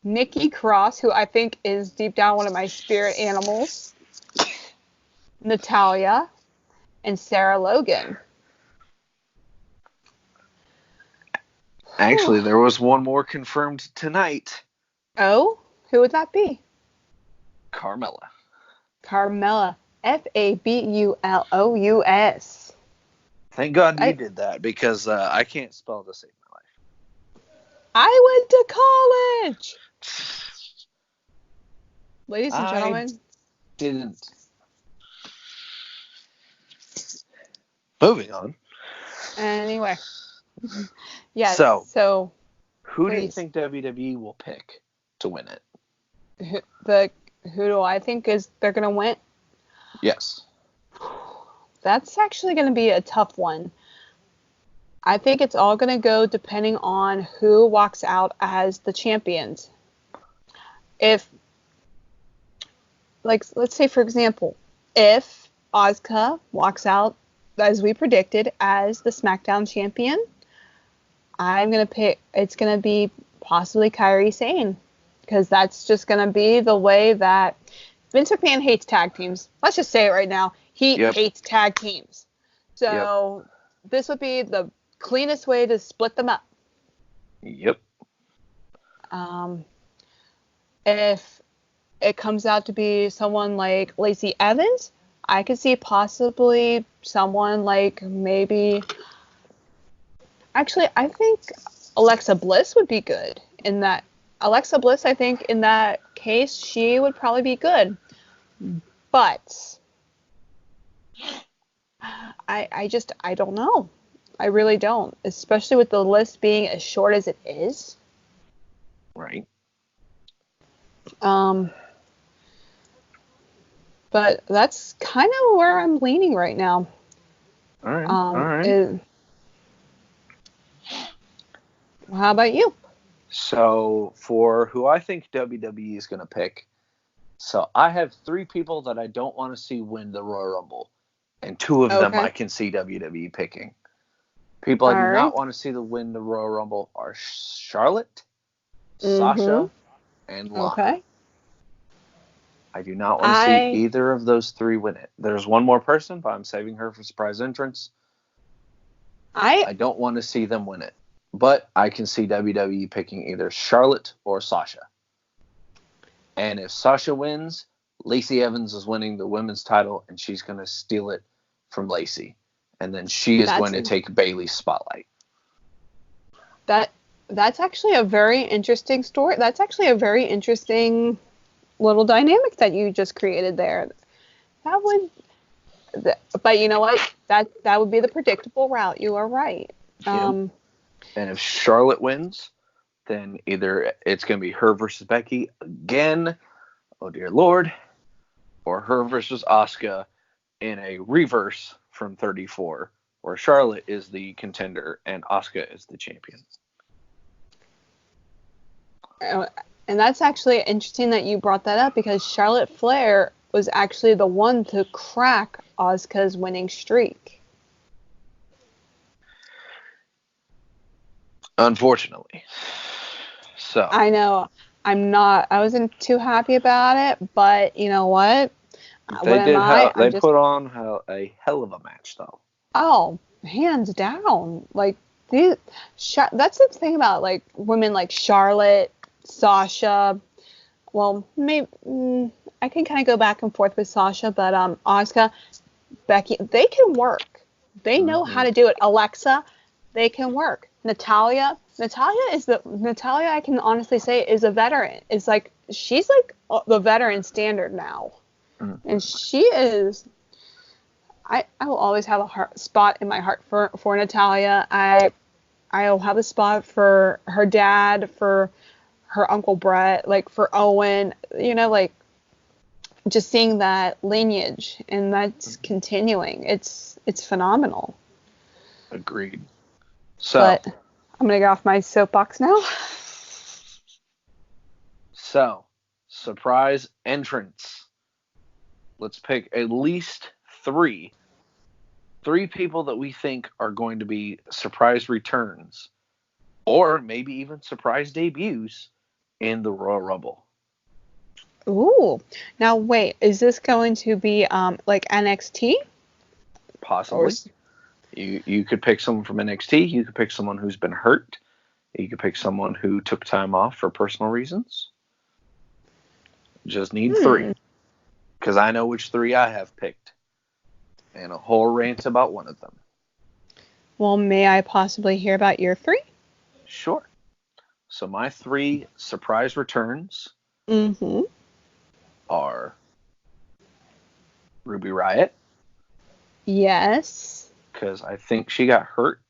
Nikki Cross, who I think is deep down one of my spirit animals. Natalya. And Sarah Logan. Actually, there was one more confirmed tonight. Oh? Who would that be? Carmella. Carmella. Fabulous. Thank God you did that, because I can't spell to save my life. I went to college! Ladies and gentlemen. Didn't. Moving on. Anyway. Yes. So who please. do you think WWE will pick to win it? Who do I think they're going to win? Yes. That's actually going to be a tough one. I think it's all going to go depending on who walks out as the champions. If, like, let's say, for example, if Asuka walks out, as we predicted, as the SmackDown champion, I'm going to pick, it's going to be possibly Kairi Sane. Because that's just going to be the way that Vince McMahon hates tag teams. Let's just say it right now. He hates tag teams. So this would be the cleanest way to split them up. Yep. If it comes out to be someone like Lacey Evans, I could see possibly someone like maybe... Actually, I think Alexa Bliss would be good in that. Alexa Bliss, I think in that case, she would probably be good. But I don't know. I really don't. Especially with the list being as short as it is. Right. But that's kind of where I'm leaning right now. All right. How about you? So for who I think WWE is going to pick, so I have 3 people that I don't want to see win the Royal Rumble, and 2 of them I can see WWE picking. People I do not want to see win the Royal Rumble are Charlotte, Sasha, and Lana. Okay. I do not want to see either of those 3 win it. There's one more person, but I'm saving her for surprise entrance. I don't want to see them win it. But I can see WWE picking either Charlotte or Sasha. And if Sasha wins, Lacey Evans is winning the women's title, and she's going to steal it from Lacey. And then she is going to take Bayley's spotlight. That's actually a very interesting story. That's actually a very interesting little dynamic that you just created there. But you know what? That would be the predictable route. You are right. And if Charlotte wins, then either it's going to be her versus Becky again, oh dear Lord, or her versus Asuka in a reverse from 34, where Charlotte is the contender and Asuka is the champion. And that's actually interesting that you brought that up, because Charlotte Flair was actually the one to crack Asuka's winning streak. Unfortunately. So I know. I wasn't too happy about it, but you know what? They put on a hell of a match, though. Oh, hands down. Like, that's the thing about, like, women like Charlotte, Sasha, well, maybe I can kind of go back and forth with Sasha, but Asuka, Becky, they can work. They know how to do it. Alexa, they can work. Natalia I can honestly say is a veteran. It's like she's like the veteran standard now, and she is. I will always have a spot in my heart for Natalia. I'll have a spot for her dad, for her uncle Britt, like for Owen. You know, like just seeing that lineage and that's continuing. It's phenomenal. Agreed. So, but I'm gonna get off my soapbox now. So, surprise entrance. Let's pick at least three people that we think are going to be surprise returns, or maybe even surprise debuts in the Royal Rumble. Ooh. Now wait, is this going to be like NXT? Possibly. You could pick someone from NXT. You could pick someone who's been hurt. You could pick someone who took time off for personal reasons. Just need three. Because I know which three I have picked. And a whole rant about one of them. Well, may I possibly hear about your three? Sure. So my three surprise returns are Ruby Riott. Yes. Because I think she got hurt.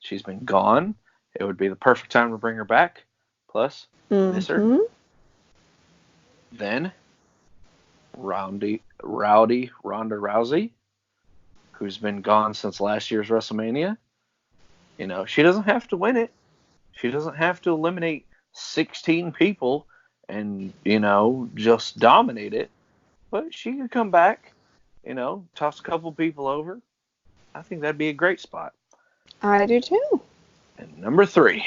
She's been gone. It would be the perfect time to bring her back. Plus, miss her. Then, Rowdy Ronda Rousey, who's been gone since last year's WrestleMania. You know, she doesn't have to win it. She doesn't have to eliminate 16 people and, you know, just dominate it. But she could come back, you know, toss a couple people over. I think that'd be a great spot. I do too. And number three,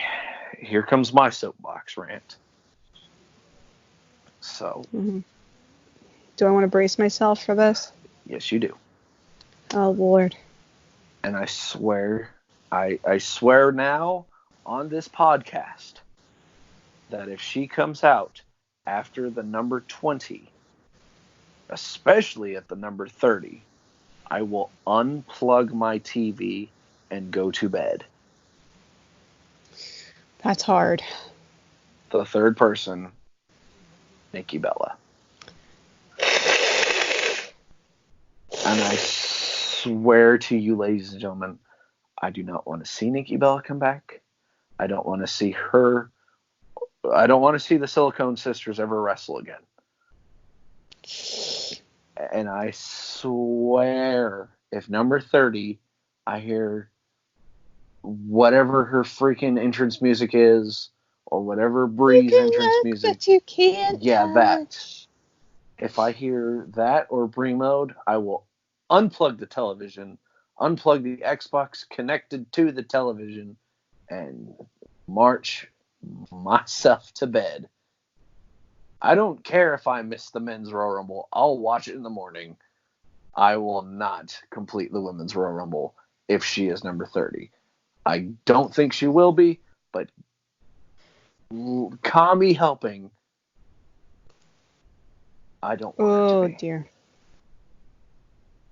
here comes my soapbox rant. So. Do I want to brace myself for this? Yes, you do. Oh, Lord. And I swear, I swear now on this podcast that if she comes out after the number 20, especially at the number 30, I will unplug my TV and go to bed. That's hard. The third person, Nikki Bella. And I swear to you, ladies and gentlemen, I do not want to see Nikki Bella come back. I don't want to see her. I don't want to see the Silicone Sisters ever wrestle again. And I swear, if number 30, I hear whatever her freaking entrance music is, or whatever Bree's entrance music. But you can't touch. That. If I hear that or Bree mode, I will unplug the television, unplug the Xbox connected to the television, and march myself to bed. I don't care if I miss the men's Royal Rumble. I'll watch it in the morning. I will not complete the women's Royal Rumble if she is number 30. I don't think she will be, but Kami helping, I don't want her to be. Oh, dear.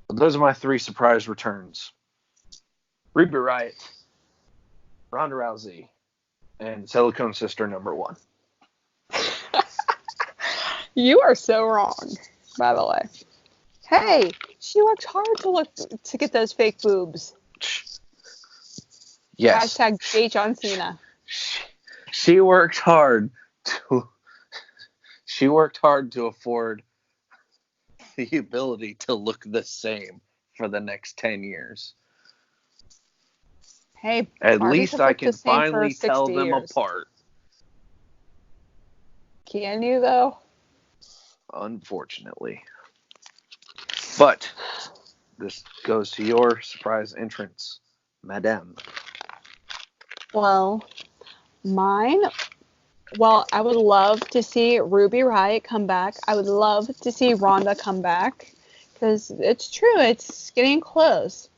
Those are my three surprise returns. Ruby Riott, Ronda Rousey, and Silicone Sister number 1. You are so wrong, by the way. Hey, she worked hard to get those fake boobs. Yes. Hashtag J. John Cena. She worked hard to. She worked hard to afford the ability to look the same for the next 10 years. Hey, at Barbies least have I looked can the same for finally tell 60 them years. apart. Can you, though? Unfortunately. But this goes to your surprise entrance, Madame. Well, mine. Well, I would love to see Ruby Riott come back. I would love to see Ronda come back. Because it's true, it's getting close.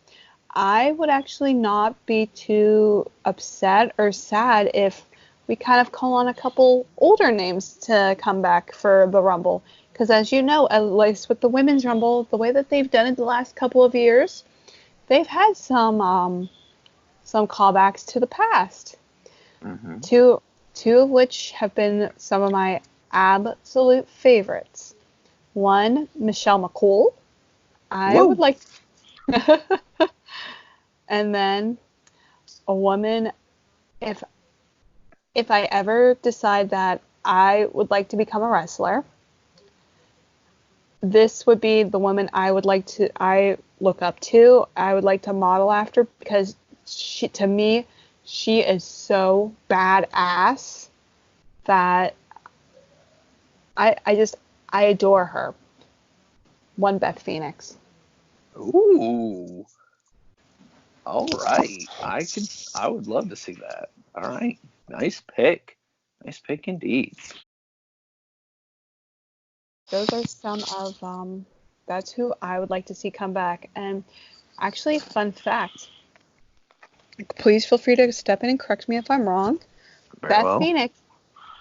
I would actually not be too upset or sad if we kind of call on a couple older names to come back for the Rumble. Because as you know, at least with the Women's Rumble, the way that they've done it the last couple of years, they've had some callbacks to the past. Mm-hmm. Two of which have been some of my absolute favorites. One, Michelle McCool. I would like and then a woman, if I ever decide that I would like to become a wrestler, this would be the woman I look up to, I would like to model after, because to me, she is so badass that I adore her. One, Beth Phoenix. Ooh. All right. I would love to see that. All right. Nice pick. Nice pick indeed. Those are some of that's who I would like to see come back. And actually, fun fact. Please feel free to step in and correct me if I'm wrong. Very well.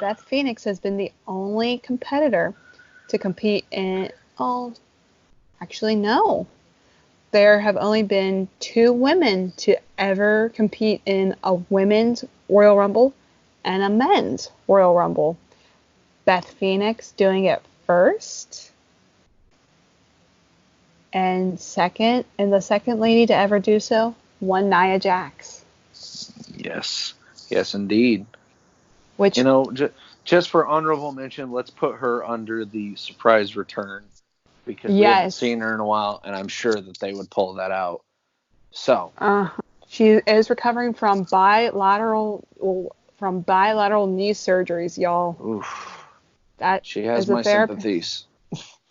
Beth Phoenix has been the only competitor to compete in. Oh, actually, no. There have only been 2 women to ever compete in a women's Royal Rumble and a men's Royal Rumble. Beth Phoenix doing it first, and the second lady to ever do so, one Nia Jax. Yes. Yes, indeed. Which, just for honorable mention, let's put her under the surprise return, because we haven't seen her in a while, and I'm sure that they would pull that out. So she is recovering from bilateral knee surgeries, y'all. Oof. That she has my sympathies.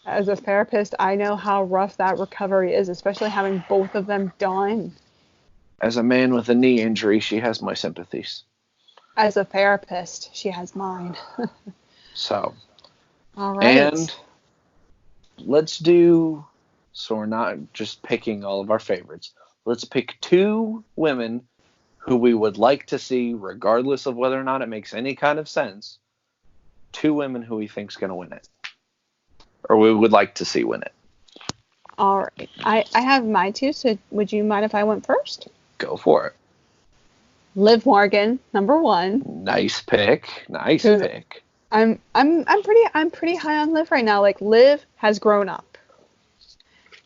As a therapist, I know how rough that recovery is, especially having both of them done. As a man with a knee injury, she has my sympathies. As a therapist, she has mine. So, all right. And let's do, so we're not just picking all of our favorites. Let's pick 2 women who we would like to see, regardless of whether or not it makes any kind of sense. 2 women who we think's going to win it, or we would like to see win it. All right. I have my 2, so would you mind if I went first? Go for it. Liv Morgan, number 1. Nice pick. Nice pick. I'm pretty high on Liv right now. Like, Liv has grown up,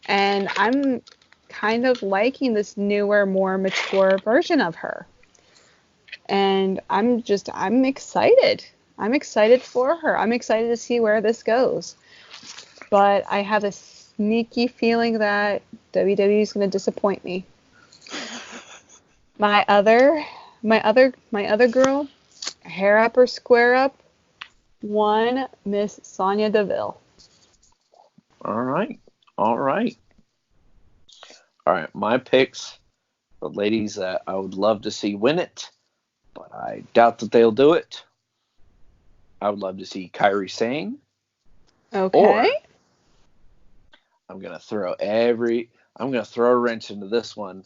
and I'm kind of liking this newer, more mature version of her. And I'm excited. I'm excited for her. I'm excited to see where this goes. But I have a sneaky feeling that WWE is going to disappoint me. My other girl, hair up or square up, one Miss Sonya Deville. All right. My picks, the ladies that I would love to see win it, but I doubt that they'll do it. I would love to see Kairi Sane. Okay. Or I'm gonna throw a wrench into this one.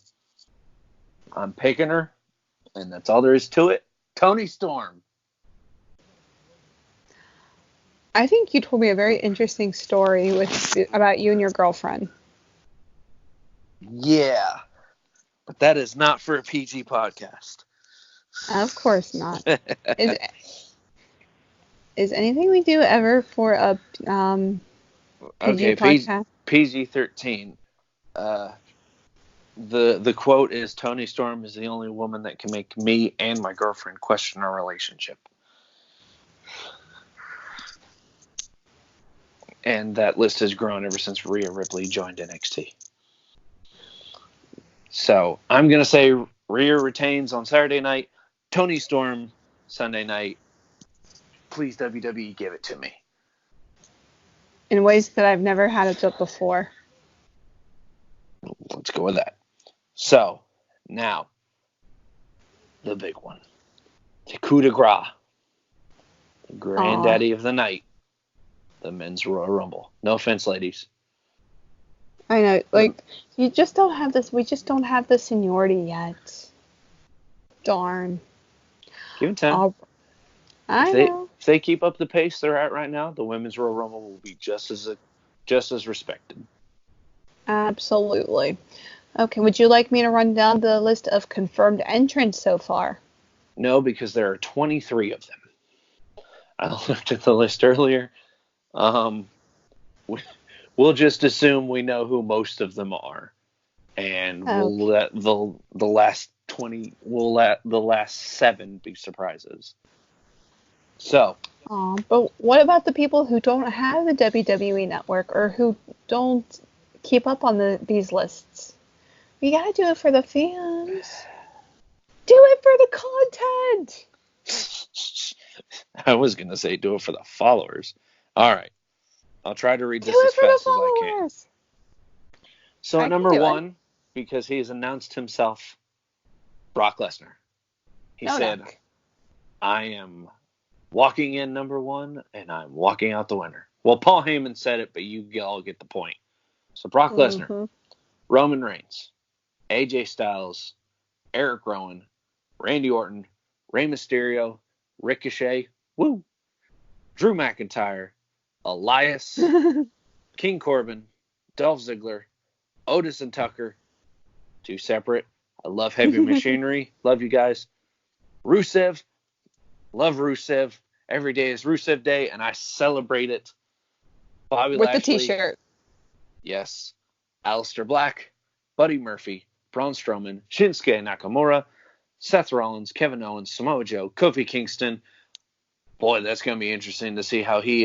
I'm picking her, and that's all there is to it. Toni Storm. I think you told me a very interesting story about you and your girlfriend. Yeah, but that is not for a PG podcast. Of course not. Is anything we do ever for a PG podcast? PG-13. The quote is, Toni Storm is the only woman that can make me and my girlfriend question our relationship. And that list has grown ever since Rhea Ripley joined NXT. So I'm going to say Rhea retains on Saturday night, Toni Storm Sunday night. Please, WWE, give it to me. In ways that I've never had it up before. Let's go with that. So, now, the big one. The coup de grace. The granddaddy of the night. The men's Royal Rumble. No offense, ladies. I know, like, we just don't have the seniority yet. Darn. Give it time. I know. If they keep up the pace they're at right now, the Women's Royal Rumble will be just as respected. Absolutely. Okay, would you like me to run down the list of confirmed entrants so far? No, because there are 23 of them. I looked at the list earlier. We'll just assume we know who most of them are, and we'll let the last 7 be surprises. So. But what about the people who don't have the WWE Network or who don't keep up on these lists? We gotta do it for the fans. Do it for the content. I was gonna say do it for the followers. All right, I'll try to read this as fast as I can. So at number 1, because he has announced himself, Brock Lesnar. He said, "I am walking in number 1, and I'm walking out the winner." Well, Paul Heyman said it, but you all get the point. So Brock Lesnar, Roman Reigns, AJ Styles, Eric Rowan, Randy Orton, Rey Mysterio, Ricochet, Drew McIntyre, Elias, King Corbin, Dolph Ziggler, Otis and Tucker, 2 separate. I love Heavy Machinery. Love you guys. Rusev, love Rusev. Every day is Rusev Day, and I celebrate it. Bobby With Lashley. the t-shirt. Yes. Aleister Black, Buddy Murphy, Braun Strowman, Shinsuke Nakamura, Seth Rollins, Kevin Owens, Samoa Joe, Kofi Kingston. Boy, that's going to be interesting to see how he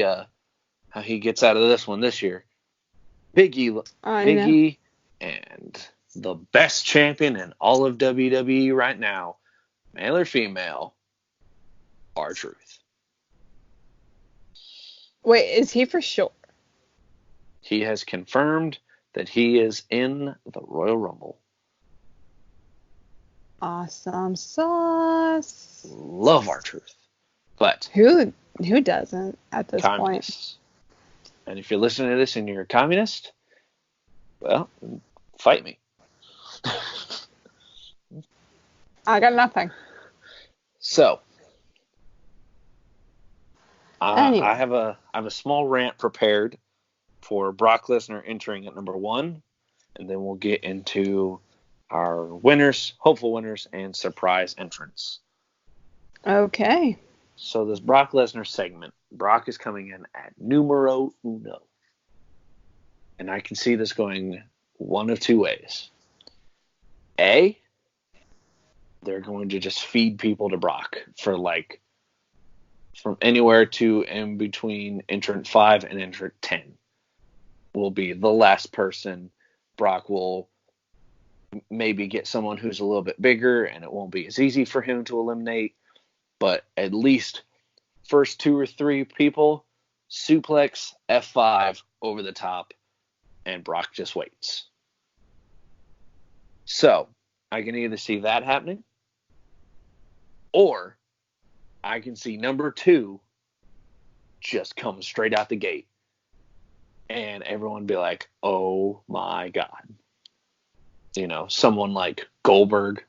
gets out of this one this year. Big E, and the best champion in all of WWE right now, male or female, R-Truth. Wait, is he for sure? He has confirmed that he is in the Royal Rumble. Awesome sauce. Love R-Truth. But who doesn't at this communists. Point? And if you're listening to this and you're a communist, well, fight me. I got nothing. So, anyway. I have a small rant prepared for Brock Lesnar entering at number 1, and then we'll get into our winners, hopeful winners, and surprise entrants. Okay. So this Brock Lesnar segment, Brock is coming in at numero 1. And I can see this going one of 2 ways. A, they're going to just feed people to Brock for from anywhere to in between entrant 5 and entrant 10 will be the last person. Brock will maybe get someone who's a little bit bigger, and it won't be as easy for him to eliminate. But at least first 2 or 3 people, suplex, F5 over the top, and Brock just waits. So I can either see that happening, or I can see number 2 just come straight out the gate, and everyone be like, "Oh my God." Someone like Goldberg,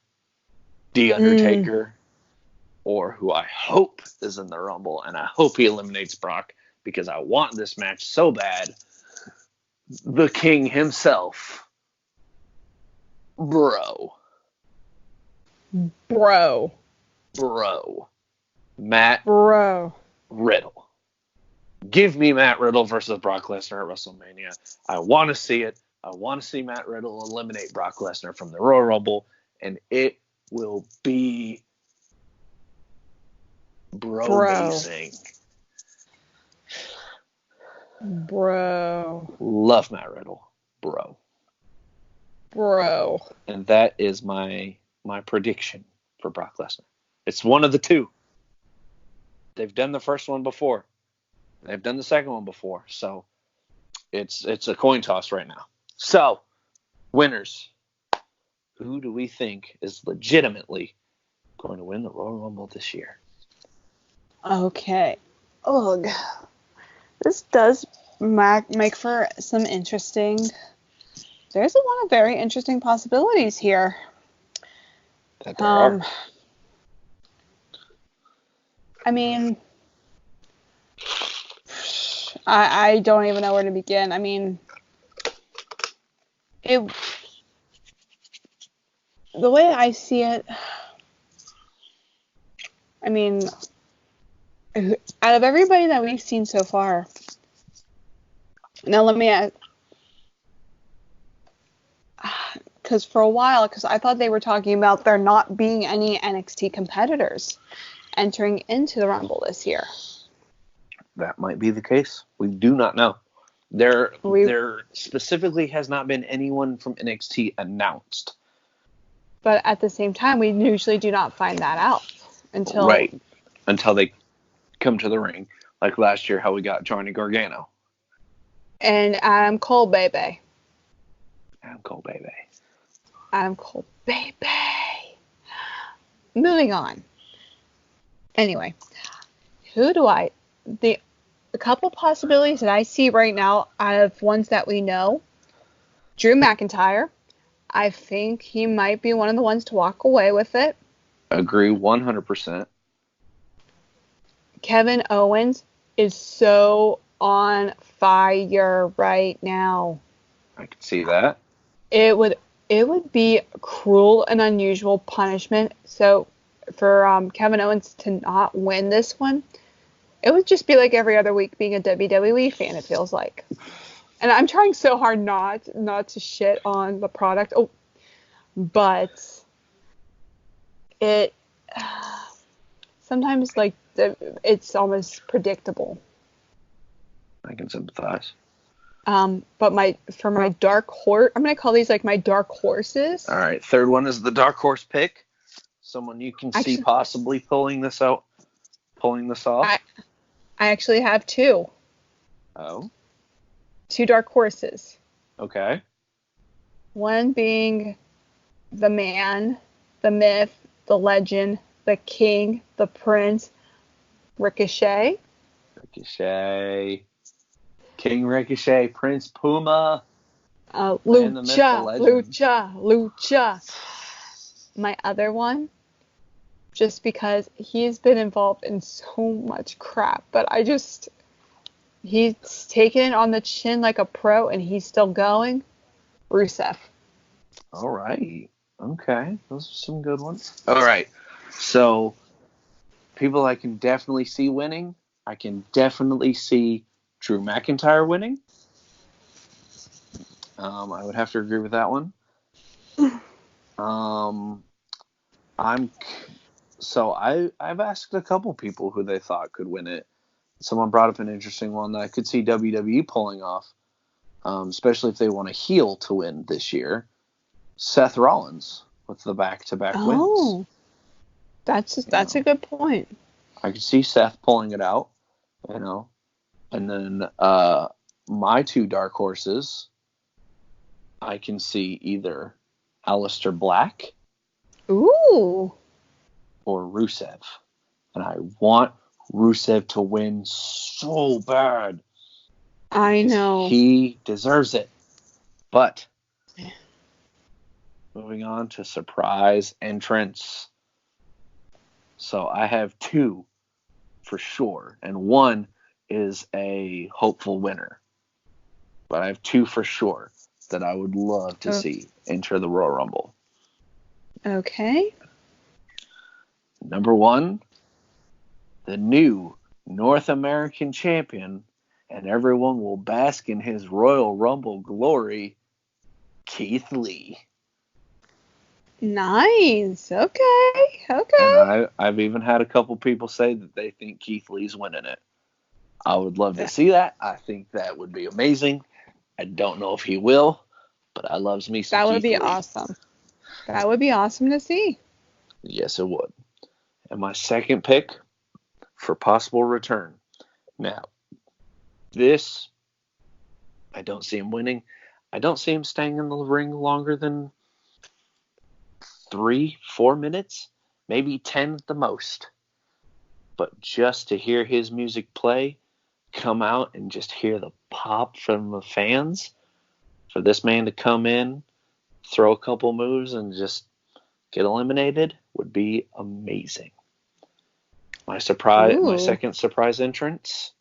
The Undertaker, or who I hope is in the Rumble, and I hope he eliminates Brock because I want this match so bad. The King himself, Bro. Matt Riddle. Give me Matt Riddle versus Brock Lesnar at WrestleMania. I want to see it. I want to see Matt Riddle eliminate Brock Lesnar from the Royal Rumble, and it will be amazing. Bro. Love Matt Riddle. Bro. And that is my prediction for Brock Lesnar. It's one of the 2. They've done the first one before. They've done the second one before. So it's a coin toss right now. So, winners. Who do we think is legitimately going to win the Royal Rumble this year? Okay. Ugh. This does make for some interesting... There's a lot of very interesting possibilities here. That there are. I mean, I don't even know where to begin. I mean, it the way I see it, I mean, out of everybody that we've seen so far, now let me ask, because for a while, because I thought they were talking about there not being any NXT competitors entering into the Rumble this year. That might be the case. We do not know. There specifically has not been anyone from NXT announced. But at the same time, we usually do not find that out until they come to the ring. Like last year, how we got Johnny Gargano. And Adam Cole, baby. Adam Cole, baby. Moving on. Anyway, the couple possibilities that I see right now out of ones that we know, Drew McIntyre. I think he might be one of the ones to walk away with it. Agree 100%. Kevin Owens is so on fire right now. I can see that. It would be cruel and unusual punishment. So for Kevin Owens to not win this one, it would just be like every other week being a WWE fan, it feels like. And I'm trying so hard not to shit on the product. Oh, but it sometimes like it's almost predictable. I can sympathize. But for my dark horse, I'm gonna call these like my dark horses. All right, third one is the dark horse pick. Someone you can see possibly pulling this off. I actually have two. Oh. Two dark horses. Okay. One being the man, the myth, the legend, the king, the prince, Ricochet. King Ricochet, Prince Puma. Lucha. My other one, just because he's been involved in so much crap, but he's taken it on the chin like a pro, and he's still going. Rusev. All right. Okay. Those are some good ones. All right. So, people I can definitely see winning. I can definitely see Drew McIntyre winning. I would have to agree with that one. I've asked a couple people who they thought could win it. Someone brought up an interesting one that I could see WWE pulling off, especially if they want a heel to win this year. Seth Rollins with the back-to-back wins. Oh, that's a good point. I could see Seth pulling it out, and then my two dark horses, I can see either Aleister Black, ooh, or Rusev, and I want Rusev to win so bad. I know he deserves it, but. Moving on to surprise entrance. So I have two for sure, and one is a hopeful winner. But I have two for sure that I would love to see enter the Royal Rumble. Okay. Number one, the new North American champion, and everyone will bask in his Royal Rumble glory, Keith Lee. Nice. Okay. And I've even had a couple people say that they think Keith Lee's winning it. I would love to see that. I think that would be amazing. I don't know if he will, but I loves me some Keith Lee. That would be awesome. That would be awesome to see. Yes, it would. And my second pick for possible return. Now, this, I don't see him winning. I don't see him staying in the ring longer than 3-4 minutes, maybe 10 at the most. But just to hear his music play, come out and just hear the pop from the fans, for this man to come in, throw a couple moves, and just get eliminated would be amazing. My Ooh. second surprise entrance,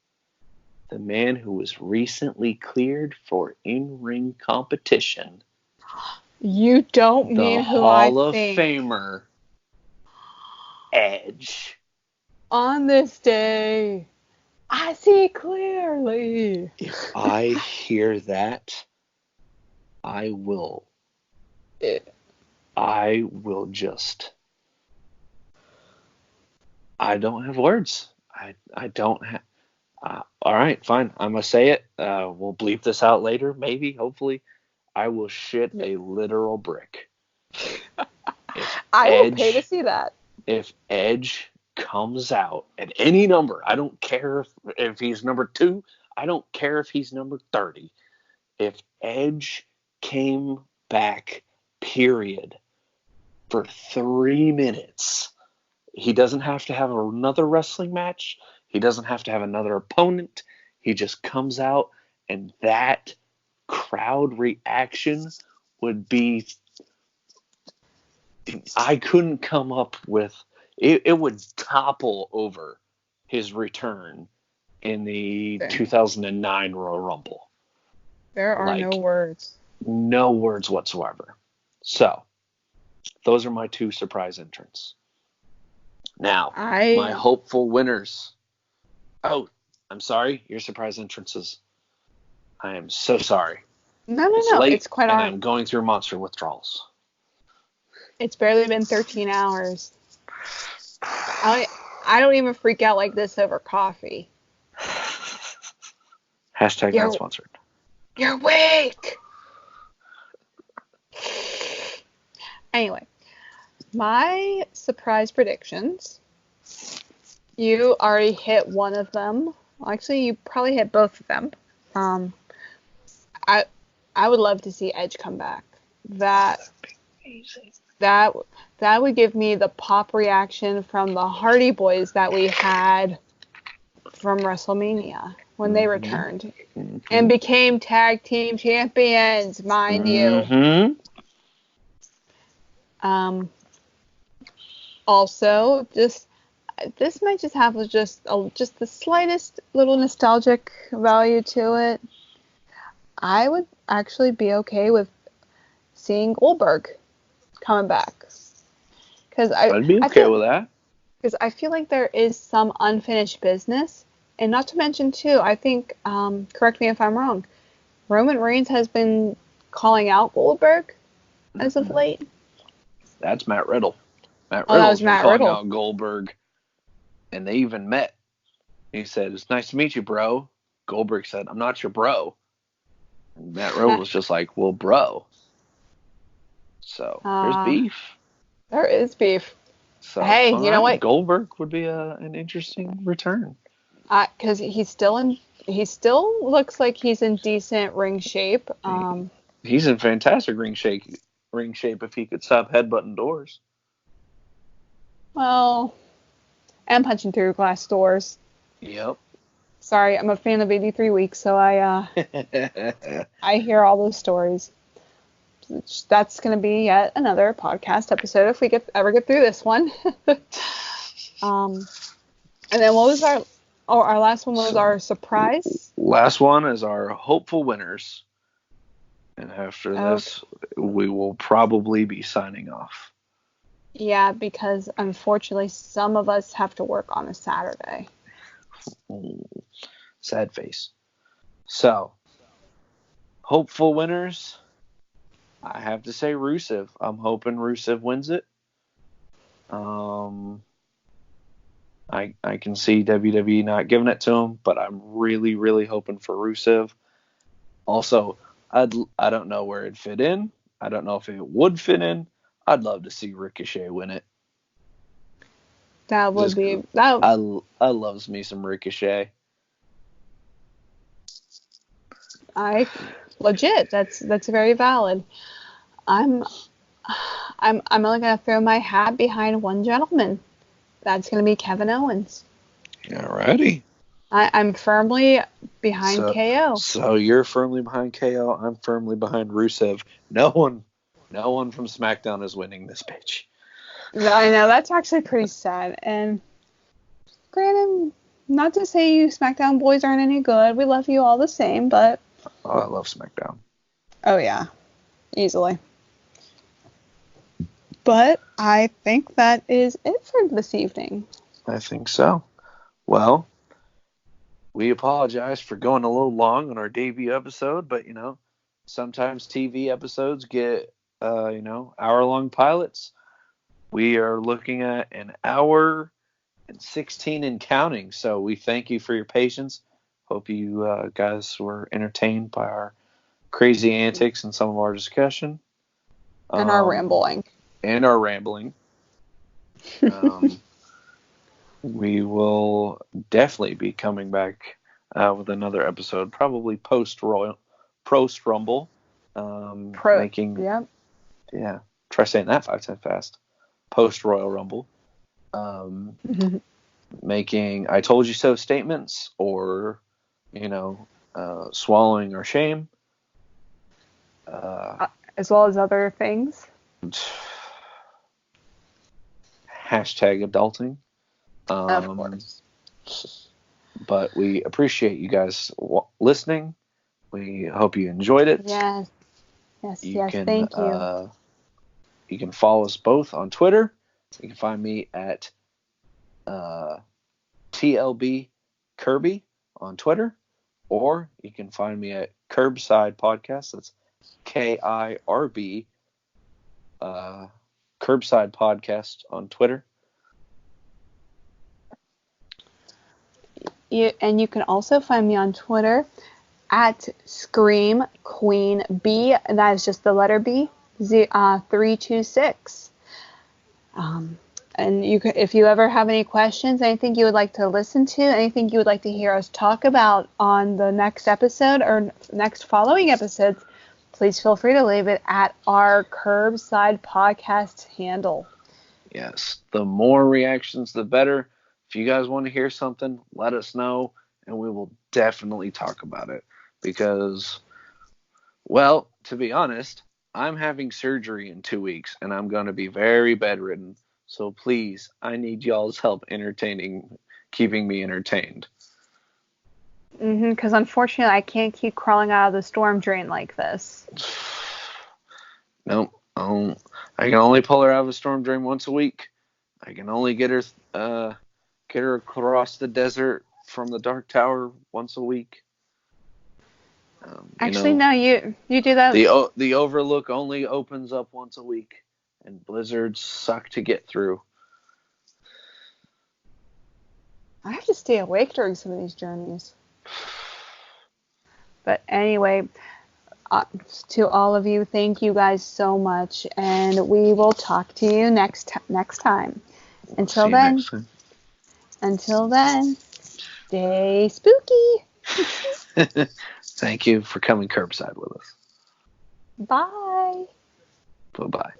the man who was recently cleared for in-ring competition. You don't The mean who I Hall of think. Famer, Edge. On this day, I see clearly. If I hear that, I will just. I don't have words. I don't have. All right, fine. I'm gonna say it. We'll bleep this out later, maybe, hopefully. I will shit a literal brick. I will pay to see that. If Edge comes out at any number, I don't care if he's number 2. I don't care if he's number 30. If Edge came back, period, for 3 minutes, he doesn't have to have another wrestling match. He doesn't have to have another opponent. He just comes out, and that crowd reaction would be. I couldn't come up with it. It would topple over his return in the 2009 Royal Rumble. There are no words. No words whatsoever. So, those are my 2 surprise entrants. Now, my hopeful winners. Oh, I'm sorry. Your surprise entrances. I am so sorry. No. Late, it's quite alright. I'm going through monster withdrawals. It's barely been 13 hours. I don't even freak out like this over coffee. Hashtag not sponsored. You're weak. Anyway, my surprise predictions. You already hit one of them. Well, actually, you probably hit both of them. I would love to see Edge come back. That would give me the pop reaction from the Hardy Boys that we had from WrestleMania when they returned and became tag team champions, mind you. Also, this might just have just the slightest little nostalgic value to it. I would actually be okay with seeing Goldberg coming back. I'd be okay with that. Because I feel like there is some unfinished business. And not to mention, too, I think, correct me if I'm wrong, Roman Reigns has been calling out Goldberg as of late. That's Matt Riddle. Matt Riddle's been calling out Goldberg. And they even met. He said, "It's nice to meet you, bro." Goldberg said, "I'm not your bro." And Matt Riddle was just like, "Well, bro." So, there's beef. There is beef. So, hey, you know what? Goldberg would be an interesting return. Because he still looks like he's in decent ring shape. He's in fantastic ring shape if he could stop headbutting doors. Well, and punching through glass doors. Yep. Sorry, I'm a fan of 83 Weeks, so I hear all those stories. That's going to be yet another podcast episode if we ever get through this one. And then what was our last one was our surprise? Last one is our hopeful winners. And after this, we will probably be signing off. Yeah, because unfortunately some of us have to work on a Saturday. Sad face. So, hopeful winners. I have to say Rusev. I'm hoping Rusev wins it. I can see WWE not giving it to him, but I'm really, really hoping for Rusev. Also, I don't know where it'd fit in. I don't know if it would fit in. I'd love to see Ricochet win it. That would be that. I loves me some Ricochet. Legit. That's very valid. I'm only gonna throw my hat behind one gentleman. That's gonna be Kevin Owens. Alrighty. I'm firmly behind KO. So you're firmly behind KO. I'm firmly behind Rusev. No one from SmackDown is winning this bitch. I know, that's actually pretty sad. And granted, not to say you SmackDown boys aren't any good. We love you all the same, but... Oh, I love SmackDown. Oh, yeah. Easily. But I think that is it for this evening. I think so. Well, we apologize for going a little long on our debut episode, but, sometimes TV episodes get, hour-long pilots. We are looking at an hour and 16 and counting, so we thank you for your patience. Hope you guys were entertained by our crazy antics and some of our discussion. And our rambling. We will definitely be coming back with another episode, probably post-Rumble. Try saying that 5 times fast. Post-Royal Rumble. Making I told you so statements, or, swallowing our shame. As well as other things. Hashtag adulting. Of course. But we appreciate you guys listening. We hope you enjoyed it. Yes. Thank you. You can follow us both on Twitter. You can find me at TLB Kirby on Twitter, or you can find me at Curbside Podcast. That's KIRB Curbside Podcast on Twitter. And you can also find me on Twitter at Scream Queen B. That is just the letter B. 326. And if you ever have any questions, anything you would like to listen to, anything you would like to hear us talk about on the next episode or next following episodes, please feel free to leave it at our Curbside Podcast handle. Yes, the more reactions, the better. If you guys want to hear something, let us know, and we will definitely talk about it. Because, well, to be honest, I'm having surgery in 2 weeks, and I'm going to be very bedridden. So please, I need y'all's help keeping me entertained. Because unfortunately, I can't keep crawling out of the storm drain like this. Nope. I can only pull her out of the storm drain once a week. I can only get her across the desert from the Dark Tower once a week. Actually, no, you do that. The Overlook only opens up once a week, and blizzards suck to get through. I have to stay awake during some of these journeys. But anyway, to all of you, thank you guys so much, and we will talk to you next time. Until then, stay spooky. Thank you for coming curbside with us. Bye. Bye-bye.